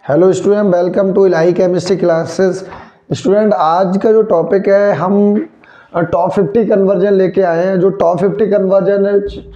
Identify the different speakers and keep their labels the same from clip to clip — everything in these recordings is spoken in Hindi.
Speaker 1: Hello student, welcome to Ilahi chemistry classes. Student, आज का जो टॉपिक है हम टॉप 50 कन्वर्जन लेके आए हैं। जो टॉप 50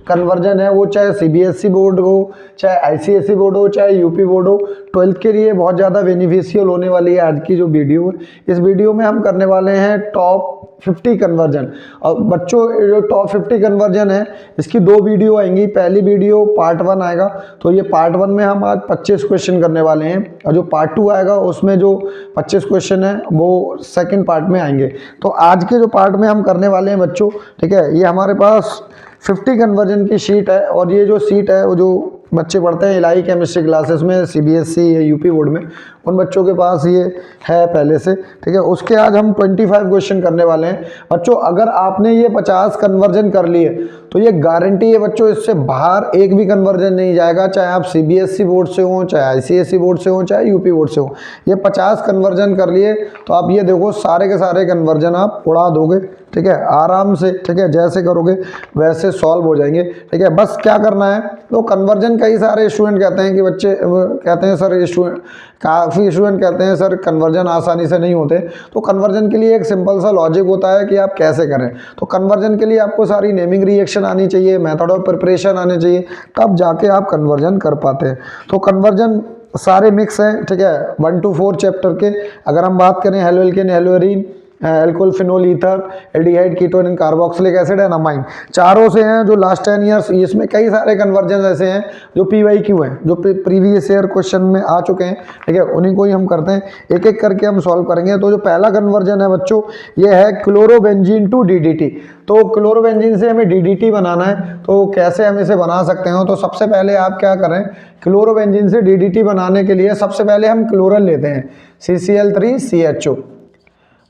Speaker 1: कन्वर्जन है वो चाहे सीबीएसई बोर्ड हो, चाहे आईसीएसई बोर्ड हो, चाहे यूपी बोर्ड हो, 12th के लिए बहुत ज़्यादा बेनिफिशियल होने वाली है आज की जो वीडियो है। इस वीडियो में हम करने वाले हैं टॉप 50 कन्वर्जन। और बच्चों, जो टॉप 50 कन्वर्जन है इसकी दो वीडियो आएंगी। पहली वीडियो पार्ट 1 आएगा, तो ये पार्ट 1 में हम आज 25 क्वेश्चन करने वाले हैं, और जो पार्ट 2 आएगा उसमें जो 25 क्वेश्चन है वो सेकंड पार्ट में आएंगे। तो आज के जो पार्ट में हम करने वाले हैं बच्चों, ठीक है, ये हमारे पास 50 कन्वर्जन की शीट है। और ये जो शीट है वो जो बच्चे पढ़ते हैं इलाही केमिस्ट्री क्लासेस में सीबीएसई या यूपी बोर्ड में, उन बच्चों के पास ये है पहले से, ठीक है। उसके आज हम 25 क्वेश्चन करने वाले हैं बच्चों। अगर आपने ये 50 कन्वर्जन कर लिए तो ये गारंटी है बच्चों, इससे बाहर एक भी कन्वर्जन नहीं जाएगा, चाहे आप सीबीएसई बोर्ड से हो, चाहे आईसीएसई बोर्ड से हो, चाहे यूपी बोर्ड से हो। ये 50 कन्वर्जन कर लिए तो आप ये देखो सारे के सारे कन्वर्जन आप उड़ा दोगे, ठीक है, आराम से, ठीक है। जैसे करोगे वैसे सॉल्व हो जाएंगे, ठीक है। बस क्या करना है, तो कन्वर्जन कई सारे स्टूडेंट कहते हैं कि बच्चे कहते हैं सर, काफ़ी स्टूडेंट कहते हैं सर कन्वर्जन आसानी से नहीं होते। तो कन्वर्जन के लिए एक सिंपल सा लॉजिक होता है कि आप कैसे करें। तो कन्वर्जन के लिए आपको सारी नेमिंग रिएक्शन आनी चाहिए, मेथड ऑफ प्रिपरेशन आने चाहिए, तब जाके आप कन्वर्जन कर पाते हैं। तो कन्वर्जन सारे मिक्स हैं, ठीक है, 1 to 4 चैप्टर के। अगर हम बात करें halo alkane, hello arene, alcohol, phenol, ether, aldehyde, ketone and carboxylic acid and amine, चारों से हैं जो लास्ट 10 ईयर्स। इसमें कई सारे कन्वर्जन ऐसे हैं जो PYQ हैं, जो प्रीवियस ईयर क्वेश्चन में आ चुके हैं, ठीक है, उन्हीं को ही हम करते हैं, एक एक करके हम सॉल्व करेंगे। तो जो पहला कन्वर्जन है बच्चों, ये है क्लोरोबेंजीन टू DDT। तो क्लोरोबेंजीन से हमें DDT बनाना है, तो कैसे हम इसे बना सकते हैं। तो सबसे पहले आप क्या करें, क्लोरोबेंजीन से DDT बनाने के लिए सबसे पहले हम क्लोरल लेते हैं, CCl3CHO।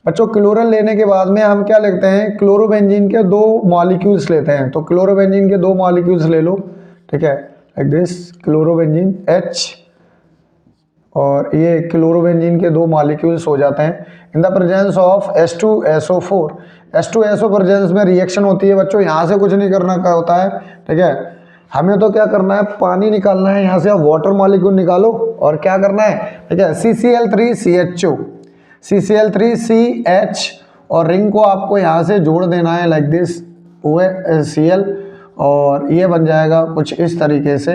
Speaker 1: बच्चों, क्लोरल लेने के बाद में हम क्या लिखते हैं, क्लोरोबेंजीन के 2 मॉलिक्यूल्स लेते हैं। तो क्लोरोबेंजीन के 2 मॉलिक्यूल्स ले लो, ठीक है, लाइक दिस, क्लोरोबेंजीन H, और ये क्लोरोबेंजीन के 2 मॉलिक्यूल्स हो जाते हैं in the presence of H2SO4। H2SO presence में रिएक्शन होती है बच्चों, यहाँ से कुछ नहीं करना का होता है, ठीक है। हमें तो क्या करना है, पानी निकालना है, यहाँ से आप वाटर मॉलिक्यूल निकालो और क्या करना है, ठीक है, CCl3CHO, CCl3CH, और रिंग को आपको यहाँ से जोड़ देना है लाइक दिस, OCl, और ये बन जाएगा कुछ इस तरीके से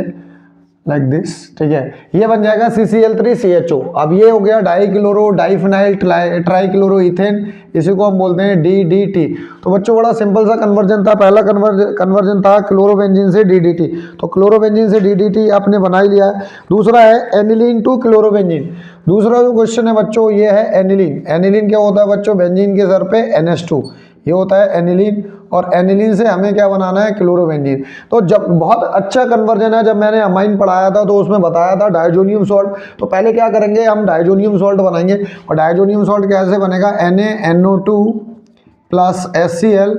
Speaker 1: लाइक दिस, ठीक है, ये बन जाएगा CCl3CHO। अब ये हो गया डाईक्लोरो डाईफिनाइल ट्राईक्लोरोइथेन, इसी को हम बोलते हैं DDT। तो बच्चों बड़ा सिंपल सा कन्वर्जन था, पहला कन्वर्जन था क्लोरोबेंजीन से DDT। तो क्लोरोबेंजीन से DDT आपने बना ही लिया है। दूसरा है एनिलीन टू क्लोरोबेंजीन। दूसरा जो क्वेश्चन है बच्चों ये है एनिलीन। एनिलीन क्या होता है बच्चों, बेंजीन के सर पे NH2, ये होता है एनिलीन, और एनिलीन से हमें क्या बनाना है, क्लोरोबेंजीन। तो जब बहुत अच्छा कन्वर्जन है, जब मैंने अमाइन पढ़ाया था तो उसमें बताया था डायजोनियम सॉल्ट। तो पहले क्या करेंगे, हम डायजोनियम सॉल्ट बनाएंगे। और डायजोनियम सॉल्ट कैसे बनेगा, NaNO2 प्लस HCl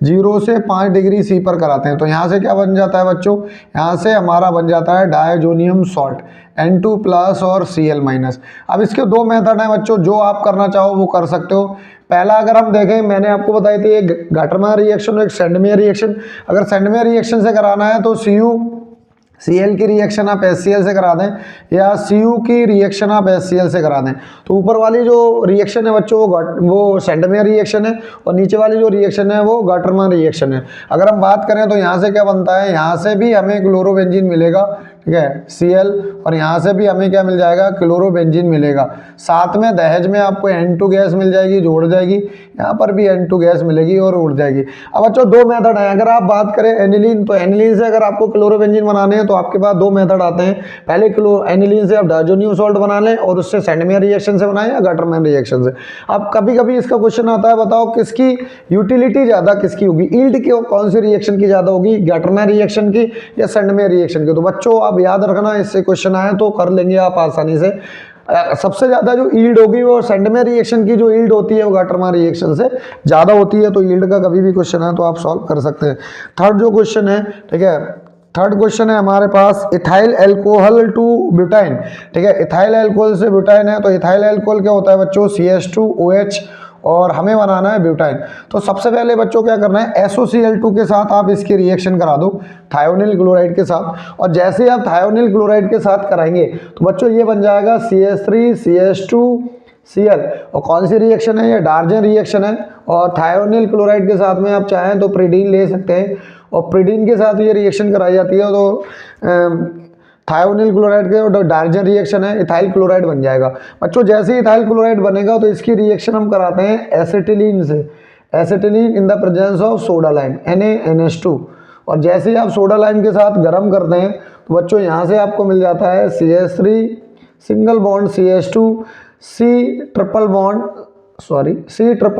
Speaker 1: 0 से 5 डिग्री C पर कराते हैं। तो यहाँ से क्या बन जाता है बच्चों, यहाँ से हमारा बन जाता है डायजोनियम सॉल्ट, N2 प्लस और Cl माइनस। अब इसके 2 मेथड हैं बच्चों, जो आप करना चाहो वो कर सकते हो। पहला अगर हम देखें, मैंने आपको बताई थी एक गाटरमैन रिएक्शन और एक सेंडमेयर रिएक्शन। अगर सेंडमेयर रिएक्शन से कराना है तो CuCl की रिएक्शन आप HCl से करा दें, या Cu की रिएक्शन आप HCl से करा दें। तो ऊपर वाली जो रिएक्शन है बच्चों वो सेंडमेयर रिएक्शन है, और नीचे वाली जो रिएक्शन है वो गाटरमैन रिएक्शन है। अगर हम बात करें तो यहाँ से क्या बनता है, यहाँ से भी हमें क्लोरोबेंजीन मिलेगा, ठीक है, Cl, और यहाँ से भी हमें क्या मिल जाएगा, क्लोरोबेंजीन मिलेगा। साथ में दहेज में आपको N2 गैस मिल जाएगी जो उड़ जाएगी, यहाँ पर भी N2 गैस मिलेगी और उड़ जाएगी। अब बच्चों 2 मेथड हैं। अगर आप बात करें एनिलीन, तो एनिलीन से अगर आपको क्लोरोबेंजीन बनाने हैं तो आपके पास 2 मेथड आते हैं। पहले एनिलीन से आप डायजोनियम सॉल्ट बना लें और उससे सेंडमेयर रिएक्शन से बनाएं या गाटरमैन रिएक्शन से। अब कभी कभी इसका क्वेश्चन आता है, बताओ किसकी यूटिलिटी ज़्यादा किसकी होगी, ईल्ड कौन सी रिएक्शन की ज़्यादा होगी, गाटरमैन रिएक्शन की या सेंडमेयर रिएक्शन की। तो बच्चों आप याद रखना, इससे क्वेश्चन आए तो कर लेंगे आप आसानी से। सबसे ज़्यादा जो ईल्ड होगी वो सेंडमेयर रिएक्शन की जो ईल्ड होती है वो गाटरमैन रिएक्शन से ज़्यादा होती है। तो ईल्ड का कभी भी क्वेश्चन है तो आप सॉल्व कर सकते हैं। थर्ड जो क्वेश्चन है, ठीक है, थर्ड क्वेश्चन है हमारे पास इथाइल एल्कोहल टू ब्यूटाइन, ठीक है, इथाइल एल्कोहल से ब्यूटाइन है। तो इथाइल एल्कोहल क्या होता है बच्चों, CH2OH और हमें बनाना है ब्यूटाइन। तो सबसे पहले बच्चों क्या करना है, SOCl2 के साथ आप इसकी रिएक्शन करा दो थायोनिल क्लोराइड के साथ, और जैसे ही आप थायोनिल क्लोराइड के साथ कराएंगे तो बच्चों ये बन जाएगा CH3CH2Cl। और कौन सी रिएक्शन है, ये डार्जन रिएक्शन है, और थायोनिल क्लोराइड के साथ में आप चाहें तो प्रीडीन ले सकते हैं, और प्रीडीन के साथ ये रिएक्शन कराई जाती है तो थायोनिल क्लोराइड के और डार्जन रिएक्शन है, इथाइल क्लोराइड बन जाएगा। बच्चों जैसे ही इथाइल क्लोराइड बनेगा तो इसकी रिएक्शन हम कराते हैं एसिटिलीन से, acetylene in the presence of soda lime NaNH2। और जैसे ही आप सोडा लाइम के साथ गर्म करते हैं तो बच्चों यहाँ से आपको मिल जाता है CH3 single bond CH2 C triple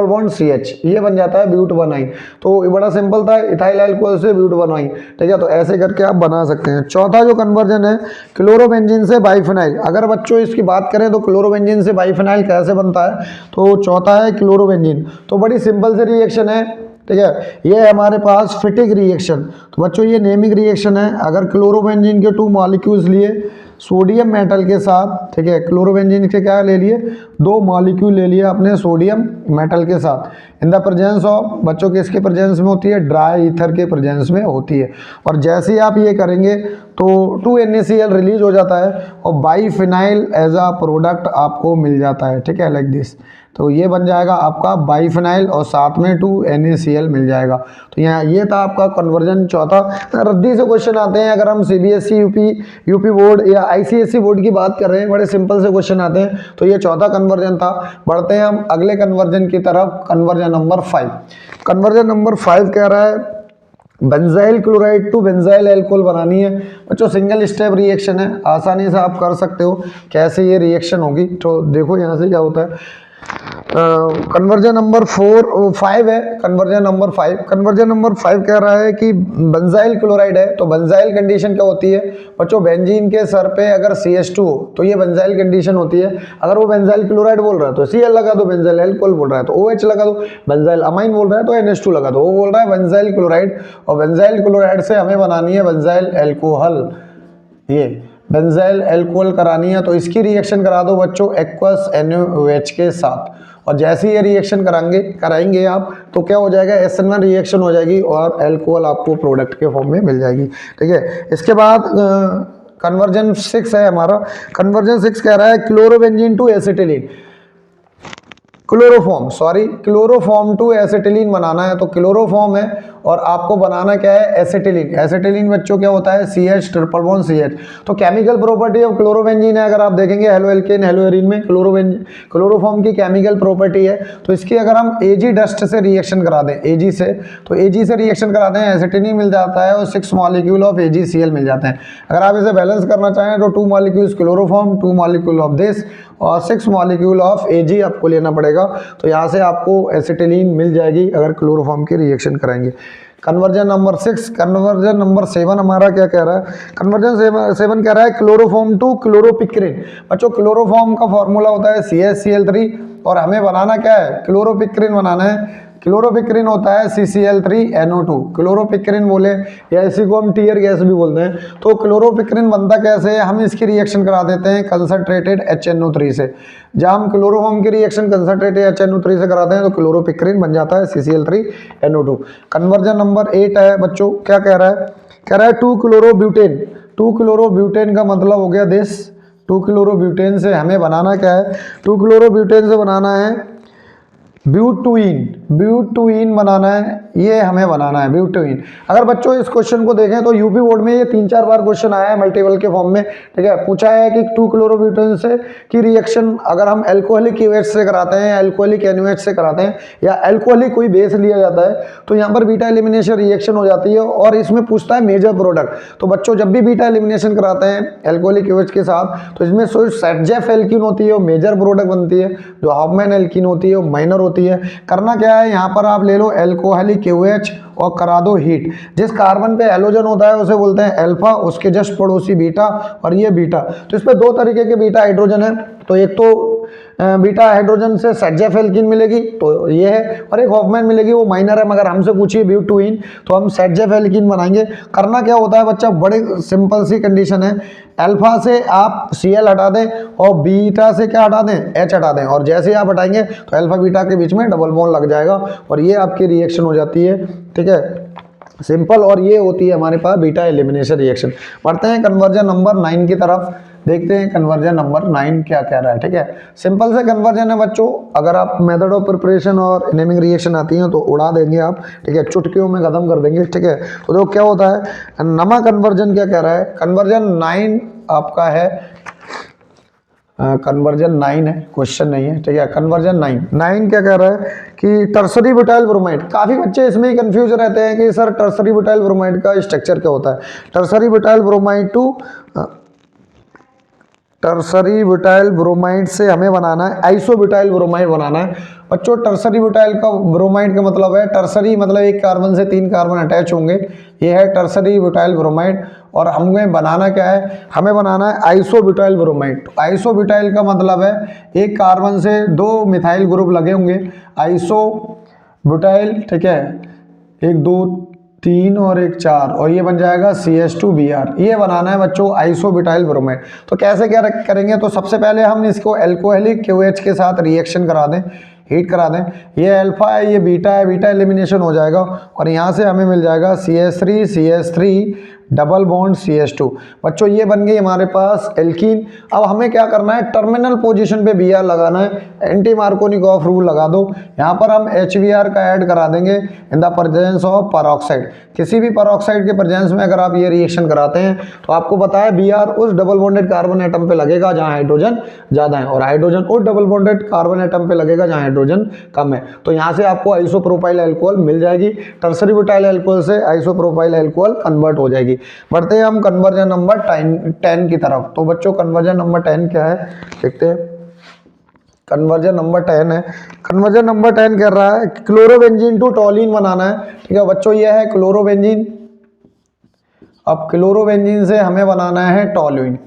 Speaker 1: bond CH, ये बन जाता है ब्यूट बनाई। तो ये बड़ा सिंपल था, इथाइल अल्कोहल से ब्यूट बनाई, ठीक है। तो ऐसे करके आप बना सकते हैं। चौथा जो कन्वर्जन है क्लोरोबेंजीन से बाइफिनाइल। अगर बच्चों इसकी बात करें तो क्लोरोबेंजीन से बाइफिनाइल कैसे बनता है, तो चौथा है क्लोरोबेंजीन। तो बड़ी सिंपल से रिएक्शन है, ठीक है। ये है हमारे पास फिटिक रिएक्शन। तो बच्चों ये नेमिक रिएक्शन है। अगर क्लोरोबेंजीन के 2 मॉलिक्यूल्स लिए सोडियम मेटल के साथ, ठीक है, क्लोरोबेंजीन के क्या ले लिए, 2 मॉलिक्यूल ले लिए अपने सोडियम मेटल के साथ इन द प्रेजेंस ऑफ, बच्चों के इसके प्रेजेंस में होती है, ड्राई ईथर के प्रेजेंस में होती है। और जैसे ही आप ये करेंगे तो 2NaCl रिलीज हो जाता है और बाइफिनाइल एज अ प्रोडक्ट आपको मिल जाता है, ठीक है, लाइक दिस। तो ये बन जाएगा आपका बाइफिनाइल और साथ में 2NaCl मिल जाएगा। तो यहाँ ये था आपका कन्वर्जन चौथा। रद्दी से क्वेश्चन आते हैं, अगर हम CBSE यूपी बोर्ड या ICSE बोर्ड की बात कर रहे हैं, बड़े सिंपल से क्वेश्चन आते हैं। तो ये चौथा कन्वर्जन था। बढ़ते हैं हम अगले कन्वर्जन की तरफ, कन्वर्जन नंबर 5। कन्वर्जन नंबर 5 कह रहा है benzyl chloride to benzyl alcohol बनानी है। बच्चों सिंगल स्टेप रिएक्शन है, आसानी से आप कर सकते हो कैसे ये रिएक्शन होगी। तो देखो यहाँ से क्या होता है। कन्वर्जन नंबर 5 है। कन्वर्जन नंबर 5 कह रहा है कि बेंजाइल क्लोराइड है। तो बेंजाइल कंडीशन क्या होती है बच्चों, बेंजीन के सर पे अगर CH2 हो तो ये बेंजाइल कंडीशन होती है। अगर वो बेंजाइल क्लोराइड बोल रहा है तो Cl लगा दो, बेंजाइल अल्कोहल बोल रहा है तो OH लगा दो, बेंजाइल अमाइन बोल रहा है तो NH2 लगा दो। वो बोल रहा है बेंजाइल क्लोराइड, और बेंजाइल क्लोराइड से हमें बनानी है बेंजाइल अल्कोहल। ये बेंजाइल अल्कोहल करानी है तो इसकी रिएक्शन करा दो बच्चों एक्वस NaOH के साथ। और जैसे ही ये रिएक्शन कराएंगे आप तो क्या हो जाएगा, SN1 रिएक्शन हो जाएगी और अल्कोहल आपको प्रोडक्ट के फॉर्म में मिल जाएगी, ठीक है। इसके बाद कन्वर्जन 6 है हमारा। कन्वर्जन 6 कह रहा है chlorobenzene to acetylene, chloroform to acetylene बनाना है। तो क्लोरोफॉर्म है और आपको बनाना क्या है, एसिटिलीन। एसिटिलीन बच्चों क्या होता है, CH ट्रिपल बॉन्ड CH। तो केमिकल प्रॉपर्टी ऑफ क्लोरोबेंजीन है, अगर आप देखेंगे हेलो एल्केन हेलो एरीन में क्लोरोफॉर्म की केमिकल प्रॉपर्टी है। तो इसकी अगर हम Ag डस्ट से रिएक्शन करा दें, Ag से, तो Ag से रिएक्शन करा दें, एसिटिलीन मिल जाता है और 6 मॉलिक्यूल ऑफ AgCl मिल जाते हैं। अगर आप इसे बैलेंस करना चाहें तो 2 molecules chloroform, 2 molecule of this और 6 मॉलिक्यूल ऑफ Ag आपको लेना पड़ेगा। तो यहाँ से आपको एसिटिलीन मिल जाएगी अगर क्लोरोफॉर्म की रिएक्शन कराएंगे। Conversion number 6। कन्वर्जन नंबर 7 हमारा क्या कह रहा है, कन्वर्जन 7 कह रहा है क्लोरोफॉर्म टू क्लोरोपिक्रिन। बच्चों क्लोरोफॉर्म का फॉर्मूला होता है CH-Cl3 और हमें बनाना क्या है, क्लोरोपिक्रिन बनाना है। क्लोरोपिक्रिन होता है CCl3NO2। क्लोरोपिक्रिन बोले या इसी को हम टीयर गैस भी बोलते हैं। तो क्लोरोपिक्रिन बनता कैसे है, हम इसकी रिएक्शन करा देते हैं कंसंट्रेटेड HNO3 से। जब हम क्लोरोफॉर्म की रिएक्शन कंसंट्रेटेड HNO3 से कराते हैं तो क्लोरोपिक्रिन बन जाता है CCl3NO2। कन्वर्जन नंबर 8 है बच्चों, क्या कह रहा है, कह रहा है 2 क्लोरोब्यूटेन। 2 क्लोरोब्यूटेन का मतलब हो गया दिस। 2 क्लोरोब्यूटेन से हमें बनाना क्या है, 2 क्लोरोब्यूटेन से बनाना है ब्यूटुइन बनाना है, ये हमें बनाना है ब्यूटुइन। अगर बच्चों इस क्वेश्चन को देखें तो यूपी बोर्ड में ये 3-4 बार क्वेश्चन आया है मल्टीपल के फॉर्म में, ठीक है। पूछा है कि 2 क्लोरोब्यूटेन से की रिएक्शन अगर हम अल्कोहलिक OH से कराते हैं, अल्कोहलिक NaOH से कराते हैं या अल्कोहलिक कोई बेस लिया जाता है तो यहाँ पर बीटा एलिमिनेशन रिएक्शन हो जाती है और इसमें पूछता है मेजर प्रोडक्ट। तो बच्चों जब भी बीटा एलिमिनेशन कराते हैं अल्कोहलिक OH के साथ तो इसमें सेटजेफ एल्कीन होती है वो मेजर प्रोडक्ट बनती है, जो हाफमैन एल्कीन होती है वो माइनर होती है। करना क्या है, यहाँ पर आप ले लो अल्कोहलिक OH और करा दो हीट। जिस कार्बन पे हैलोजन होता है उसे बोलते हैं अल्फा, उसके जस्ट पड़ोसी बीटा और ये बीटा। तो इस पे 2 तरीके के बीटा हाइड्रोजन है। तो एक तो बीटा हाइड्रोजन से सेटजेफ एल्कीन मिलेगी, तो ये है। और एक हॉफमैन मिलेगी, वो माइनर है, मगर हमसे पूछिए ब्यूटुइन तो हम सेटजेफ एल्कीन बनाएंगे। करना क्या होता है बच्चा, बड़े सिंपल सी कंडीशन है, अल्फा से आप Cl हटा दें और बीटा से क्या हटा दें, H हटा दें, और जैसे ही आप हटाएंगे तो अल्फा बीटा के बीच में डबल बॉन्ड लग जाएगा और ये आपकी रिएक्शन हो जाती है। ठीक है, सिंपल। और ये होती है हमारे पास बीटा एलिमिनेशन रिएक्शन। बढ़ते हैं कन्वर्जन नंबर 9 की तरफ, देखते हैं कन्वर्जन नंबर 9 क्या कह रहा है। ठीक है, सिंपल से कन्वर्जन है बच्चों, अगर आप मेथड ऑफ प्रिपरेशन और नेमिंग रिएक्शन आती हैं तो उड़ा देंगे आप। ठीक है, चुटकियों में खत्म कर देंगे। ठीक है, तो देखो क्या होता है, नमा कन्वर्जन क्या कह रहा है, कन्वर्जन 9 आपका है, कन्वर्जन 9 है, क्वेश्चन नहीं है। ठीक है, कन्वर्जन 9 क्या कह रहा है कि टर्सरी ब्यूटाइल ब्रोमाइड, काफ़ी बच्चे इसमें ही कंफ्यूज रहते हैं कि सर टर्सरी ब्यूटाइल ब्रोमाइड का स्ट्रक्चर क्या होता है। Tertiary butyl bromide to tertiary butyl bromide से हमें बनाना है आइसो ब्यूटाइल ब्रोमाइड बनाना है बच्चों। टर्सरी ब्यूटाइल का ब्रोमाइड का मतलब है, टर्सरी मतलब एक कार्बन से 3 कार्बन अटैच होंगे, ये है टर्सरी ब्यूटाइल ब्रोमाइड। और हमें बनाना क्या है, हमें बनाना है iso butyl bromide. Iso butyl का मतलब है एक कार्बन से 2 मिथाइल ग्रुप लगे होंगे, आइसो ब्यूटाइल। ठीक है, 1 2 3 और 1 4, और ये बन जाएगा CH2Br। ये बनाना है बच्चों आइसो ब्यूटाइल ब्रोमाइड। तो कैसे क्या करेंगे, तो सबसे पहले हम इसको एल्कोहलिक QH के साथ रिएक्शन करा दें, हीट करा दें। ये अल्फा है, ये बीटा है, बीटा एलिमिनेशन हो जाएगा और यहाँ से हमें मिल जाएगा CH3 डबल बॉन्ड CH2। बच्चों ये बन गई हमारे पास एल्कीन। अब हमें क्या करना है, टर्मिनल पोजीशन पे Br लगाना है, एंटी मार्कोनिकॉफ रूल लगा दो। यहाँ पर हम HBr का ऐड करा देंगे in the presence of peroxide. किसी भी परऑक्साइड के प्रेजेंस में अगर आप ये रिएक्शन कराते हैं तो आपको पता है Br उस डबल बॉन्डेड कार्बन एटम पे लगेगा जहाँ हाइड्रोजन ज़्यादा है, और हाइड्रोजन उस डबल बॉन्डेड कार्बन एटम पे लगेगा जहाँ हाइड्रोजन कम है। तो यहाँ से आपको आइसोप्रोपाइल अल्कोहल मिल जाएगी, टर्सरी ब्यूटाइल अल्कोहल से आइसोप्रोपाइल अल्कोहल कन्वर्ट हो जाएगी। बढ़ते हैं हम कन्वर्जन नंबर 10 की तरफ। तो बच्चों कन्वर्जन नंबर 10 क्या है देखते हैं। कन्वर्जन नंबर 10 है, कन्वर्जन नंबर 10 कर रहा है क्लोरोबेंजीन टू टॉलिन बनाना है। ठीक है बच्चों, ये है क्लोरोबेंजीन। अब क्लोरोबेंजीन से हमें बनाना है टॉलिन।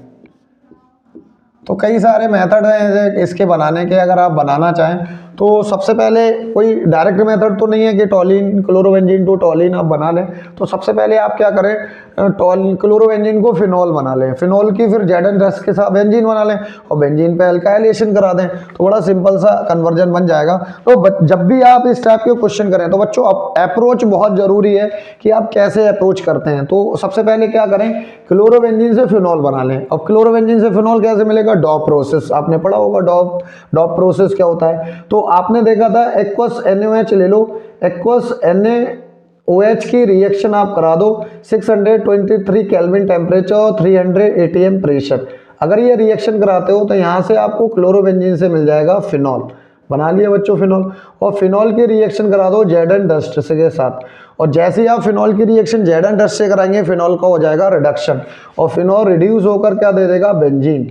Speaker 1: तो कई सारे मेथड हैं इसके बनाने के, अगर आप बनाना चाहें तो सबसे पहले कोई डायरेक्ट मेथड तो नहीं है कि टॉलिन क्लोरोबेंजीन टू टॉलिन आप बना लें। तो सबसे पहले आप क्या करें, क्लोरोबेंजीन को फिनॉल बना लें, फिनॉल की फिर Zn के साथ बेंजीन बना लें और बेंजीन पे अल्काइलेशन करा दें, तो बड़ा सिंपल सा कन्वर्जन बन जाएगा। तो जब भी आप इस टाइप के क्वेश्चन करें तो बच्चों अप्रोच बहुत ज़रूरी है कि आप कैसे अप्रोच करते हैं। तो सबसे पहले क्या करें, क्लोरोबेंजीन से फिनॉल बना लें। अब क्लोरोबेंजीन से फिनॉल कैसे मिलेगा, डॉप प्रोसेस, आपने पढ़ा होगा डॉप प्रोसेस क्या होता है। तो आपने देखा था एक्वस NaOH ले लो, एक्वस NaOH की रिएक्शन आप करा दो 623 केल्विन टेम्परेचर और 300 atm प्रेशर। अगर ये रिएक्शन कराते हो तो यहाँ से आपको क्लोरोबेंजीन से मिल जाएगा फिनॉल। बना लिया बच्चों फिनॉल, और फिनॉल की रिएक्शन करा दो Zn के साथ, और जैसे ही आप फिनॉल की रिएक्शन Zn से कराएंगे फिनॉल का हो जाएगा रिडक्शन, और फिनॉल रिड्यूस होकर क्या दे देगा, बेंजीन,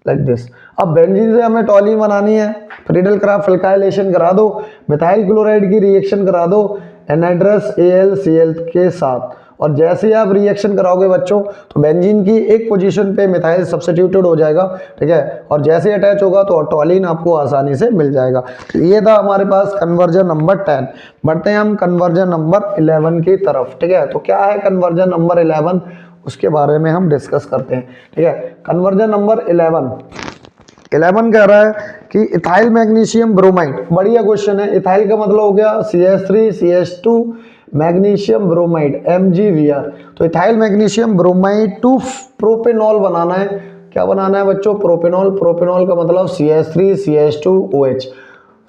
Speaker 1: लाइक दिस। अब बेंजीन से हमें टॉलिन बनानी है, फ्रीडल क्राफ्ट अल्काइलेशन करा दो, मिथाइल क्लोराइड की रिएक्शन करा दो एनहाइड्रस AlCl के साथ, और जैसे ही आप रिएक्शन कराओगे बच्चों तो बेंजीन की एक पोजीशन पे मिथाइल सब्स्टिट्यूटेड हो जाएगा। ठीक है, और जैसे ही अटैच होगा तो टॉलिन आपको आसानी से मिल जाएगा। तो ये था हमारे पास कन्वर्जन नंबर 10। बढ़ते हैं हम कन्वर्जन नंबर 11 की तरफ। ठीक है, तो क्या है कन्वर्जन नंबर 11, उसके बारे में हम डिस्कस करते हैं। ठीक है, कन्वर्जन नंबर 11 कह रहा है कि इथाइल मैग्नीशियम ब्रोमाइड, बढ़िया क्वेश्चन है। इथाइल का मतलब हो गया CH3CH2 मैग्नीशियम ब्रोमाइड MgVr। तो ethyl magnesium bromide to propanol बनाना है। क्या बनाना है बच्चों, प्रोपेनॉल। प्रोपेनॉल का मतलब CH3CH2OH,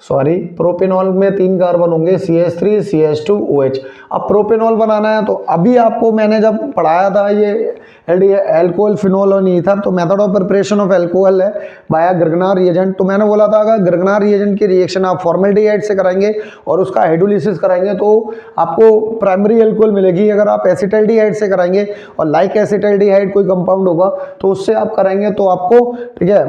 Speaker 1: सॉरी प्रोपेनॉल में 3 कार्बन होंगे CH3CH2OH। अब प्रोपेनॉल बनाना है तो अभी आपको मैंने जब पढ़ाया था ये एल्कोहल फिनॉल और ईथर, तो method of preparation of alcohol है बाय ग्रिग्नार रिएजेंट। तो मैंने बोला था अगर ग्रिग्नार रिएजेंट की रिएक्शन आप फॉर्मल्डिहाइड से कराएंगे और उसका हाइड्रोलिसिस कराएंगे तो आपको प्राइमरी एल्कोहल मिलेगी। अगर आप एसिटल्डिहाइड से कराएंगे और लाइक एसिटल्डिहाइड कोई कंपाउंड होगा तो उससे आप कराएंगे तो आपको, ठीक है,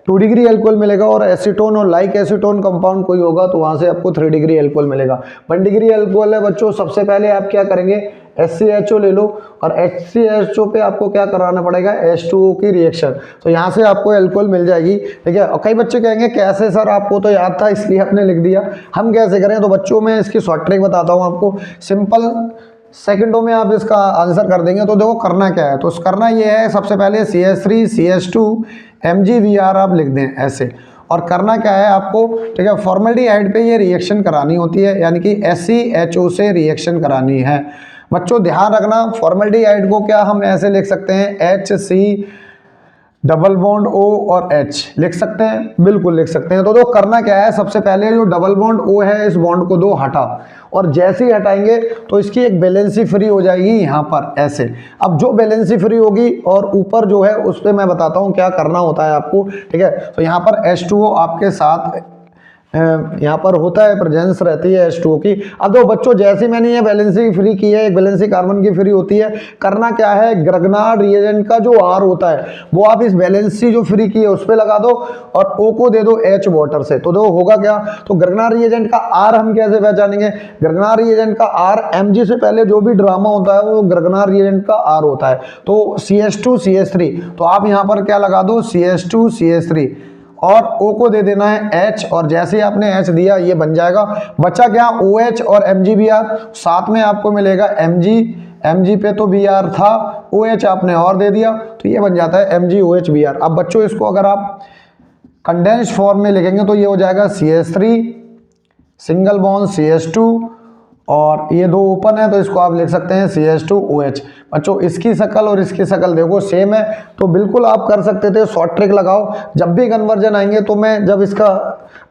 Speaker 1: 2 डिग्री एल्कोहल मिलेगा, और एसीटोन और लाइक एसीटोन कंपाउंड कोई होगा तो वहां से आपको 3 डिग्री एल्कोहल मिलेगा। 1 डिग्री एल्कोहल है बच्चों, सबसे पहले आप क्या करेंगे, HCHO ले लो और HCHO पे आपको क्या कराना पड़ेगा, H2O की रिएक्शन। तो यहाँ से आपको एल्कोहल मिल जाएगी, ठीक है। और कई बच्चे कहेंगे कैसे सर, आपको तो याद था इसलिए आपने लिख दिया, हम कैसे करें। तो बच्चों में इसकी शॉर्ट ट्रिक बताता हूँ आपको, सिंपल सेकंडों में आप इसका आंसर कर देंगे। तो देखो करना क्या है, तो करना ये है, सबसे पहले CH3 CH2 MgBr आप लिख दें ऐसे। और करना क्या है आपको, ठीक है, फॉर्मल्डिहाइड पे ये रिएक्शन करानी होती है, यानी कि HCHO से रिएक्शन करानी है। बच्चों ध्यान रखना, फॉर्मल्डिहाइड को क्या हम ऐसे लिख सकते हैं, HC डबल बॉन्ड O और H लिख सकते हैं, बिल्कुल लिख सकते हैं। तो करना क्या है, सबसे पहले जो डबल बॉन्ड O है इस बॉन्ड को दो हटा, और जैसे ही हटाएंगे तो इसकी एक वैलेंसी फ्री हो जाएगी यहाँ पर ऐसे। अब जो वैलेंसी फ्री होगी और ऊपर जो है उस पर मैं बताता हूँ क्या करना होता है आपको, ठीक है। तो यहाँ पर H2O आपके साथ यहाँ पर होता है, प्रेजेंस रहती है H2O की। अब दो बच्चों जैसे मैंने ये वैलेंसी फ्री की है, एक वैलेंसी कार्बन की फ्री होती है, करना क्या है, ग्रगनार्ड रिएजेंट का जो R होता है वो आप इस वैलेंसी जो फ्री की है उस पर लगा दो और O को दे दो H वाटर से। तो दो होगा क्या, तो ग्रगनार्ड रिएजेंट का R हम कैसे पहचानेंगे, ग्रगनार्ड रिएजेंट का R Mg से पहले जो भी ड्रामा होता है वो ग्रगनार्ड रिएजेंट का R होता है। तो CH2 CH3, तो आप यहाँ पर क्या लगा दो, CH2 CH3 और O को दे देना है H, और जैसे ही आपने H दिया ये बन जाएगा। बचा क्या, OH और MgBr, साथ में आपको मिलेगा Mg पे तो Br था, OH आपने और दे दिया तो ये बन जाता है MgOH Br। अब बच्चों इसको अगर आप कंडेंस्ड फॉर्म में लिखेंगे तो ये हो जाएगा CH3 सिंगल बॉन्ड CH2 और ये दो ओपन है तो इसको आप लिख सकते हैं CH2OH। बच्चों इसकी शक्ल और इसकी शक्ल देखो सेम है, तो बिल्कुल आप कर सकते थे, शॉर्ट ट्रिक लगाओ। जब भी कन्वर्जन आएंगे तो मैं जब इसका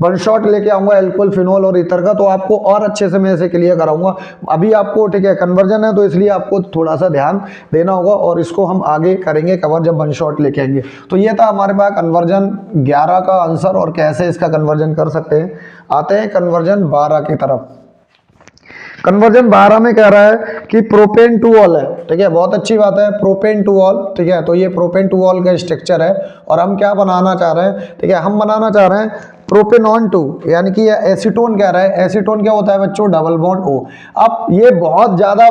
Speaker 1: वन शॉट लेके आऊँगा एल्कोहल फिनॉल और ईथर का, तो आपको और अच्छे से मैं इसे क्लियर कराऊंगा। अभी आपको, ठीक है, कन्वर्जन है तो इसलिए आपको थोड़ा सा ध्यान देना होगा और इसको हम आगे करेंगे कवर जब वन शॉट लेके आएंगे। तो ये था हमारे पास कन्वर्जन 11 का आंसर और कैसे इसका कन्वर्जन कर सकते हैं। आते हैं कन्वर्जन 12 की तरफ। कन्वर्जन 12 में कह रहा है कि प्रोपेन टू ऑल है, ठीक है, बहुत अच्छी बात है, प्रोपेन टू ऑल, ठीक है। तो ये प्रोपेन टू ऑल का स्ट्रक्चर है और हम क्या बनाना चाह रहे हैं, ठीक है, हम बनाना चाह रहे हैं प्रोपेनॉन 2, यानी कि ये एसीटोन कह रहा है। एसीटोन क्या होता है बच्चों, डबल बॉन्ड O। अब ये बहुत ज़्यादा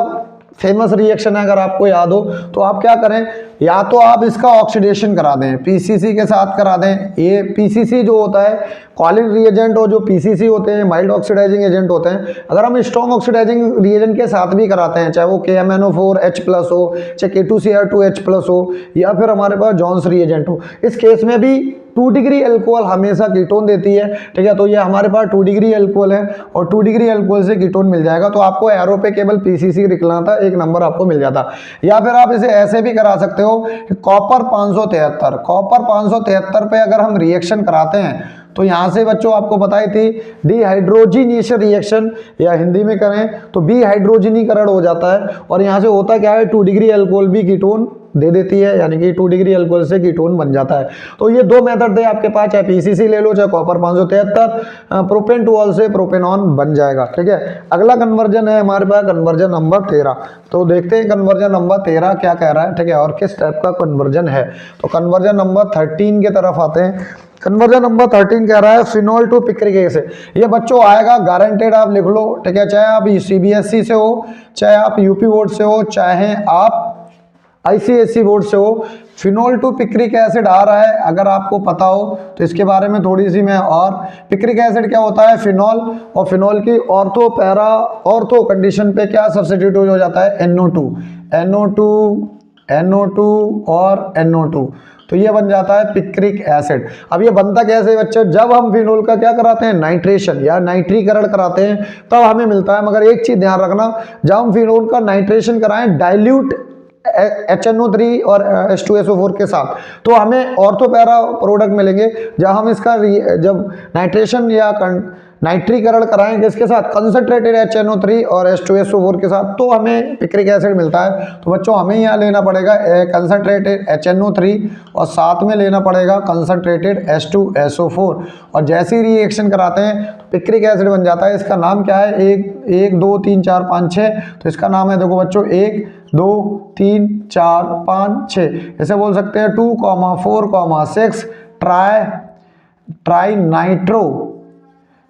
Speaker 1: फेमस रिएक्शन है, अगर आपको याद हो तो आप क्या करें, या तो आप इसका ऑक्सीडेशन करा दें, PCC के साथ करा दें। ये PCC जो होता है कॉलिन रिएजेंट, और जो PCC होते हैं माइल्ड ऑक्सीडाइजिंग एजेंट होते हैं। अगर हम स्ट्रॉन्ग ऑक्सीडाइजिंग रिएजेंट के साथ भी कराते हैं, चाहे वो KMnO4H+ हो, चाहे K2Cr2H+ हो, या फिर हमारे पास जॉन्स रिएजेंट हो, इस केस में भी 2 डिग्री अल्कोहल हमेशा कीटोन देती है, ठीक है। तो ये हमारे पास 2 डिग्री अल्कोहल है और 2 डिग्री अल्कोहल से कीटोन मिल जाएगा। तो आपको एरो पे केवल PCC लिखना था, एक नंबर आपको मिल जाता। या फिर आप इसे ऐसे भी करा सकते हो, कॉपर 573 पे अगर हम रिएक्शन कराते हैं तो यहाँ से बच्चों आपको बताई थी डिहाइड्रोजिनेशन रिएक्शन, या हिंदी में करें तो विहाइड्रोजनीकरण हो जाता है। और यहाँ से होता क्या है, 2 डिग्री अल्कोहल भी कीटोन दे देती है, यानी कि 2 डिग्री अल्कोहल से कीटोन बन जाता है। तो ये दो मेथड थे आपके पास, चाहे PCC ले लो चाहे कॉपर 573, प्रोपेन टू ऑल से प्रोपेनॉन बन जाएगा, ठीक है। अगला कन्वर्जन है हमारे पास कन्वर्जन नंबर 13। तो देखते हैं कन्वर्जन नंबर 13 क्या कह रहा है, ठीक है, और किस टाइप का कन्वर्जन है। तो कन्वर्जन नंबर 13 की तरफ आते हैं। कन्वर्जन नंबर 13 कह रहा है फिनॉल टू पिक्रिक एसिड। ये बच्चों आएगा गारंटेड, आप लिख लो, ठीक है, चाहे आप CBSE से हो, चाहे आप UP बोर्ड से हो, चाहे आप ICSE बोर्ड से हो, फिनॉल टू पिक्रिक एसिड आ रहा है। अगर आपको पता हो तो इसके बारे में थोड़ी सी मैं, और पिक्रिक एसिड क्या होता है, फिनॉल, और फिनॉल की ऑर्थो पैरा ऑर्थो कंडीशन पे क्या सब्स्टिट्यूट हो जाता है, NO2 और NO2, तो ये बन जाता है पिक्रिक एसिड। अब ये बनता कैसे बच्चे, जब हम फिनोल का क्या कराते हैं, नाइट्रेशन या नाइट्रीकरण कराते हैं तब हमें मिलता है। मगर एक चीज ध्यान रखना, जब हम फिनोल का नाइट्रेशन कराएं डाइल्यूट HNO3 और H2SO4 के साथ, तो हमें ऑर्थोपैरा प्रोडक्ट मिलेंगे। जब हम इसका जब नाइट्रेशन या नाइट्रीकरण कराएंगे इसके साथ कंसंट्रेटेड HNO3 और H2SO4 के साथ, तो हमें पिक्रिक एसिड मिलता है। तो बच्चों हमें यहाँ लेना पड़ेगा कंसंट्रेटेड HNO3 और साथ में लेना पड़ेगा कंसंट्रेटेड H2SO4, और जैसे ही रिएक्शन कराते हैं तो पिक्रिक एसिड बन जाता है। इसका नाम क्या है, 1 2 3 4 5 6, तो इसका नाम है, देखो बच्चों, 1 2 3 4 5 6, ऐसे बोल सकते हैं 2, 4, 6 ट्राई नाइट्रो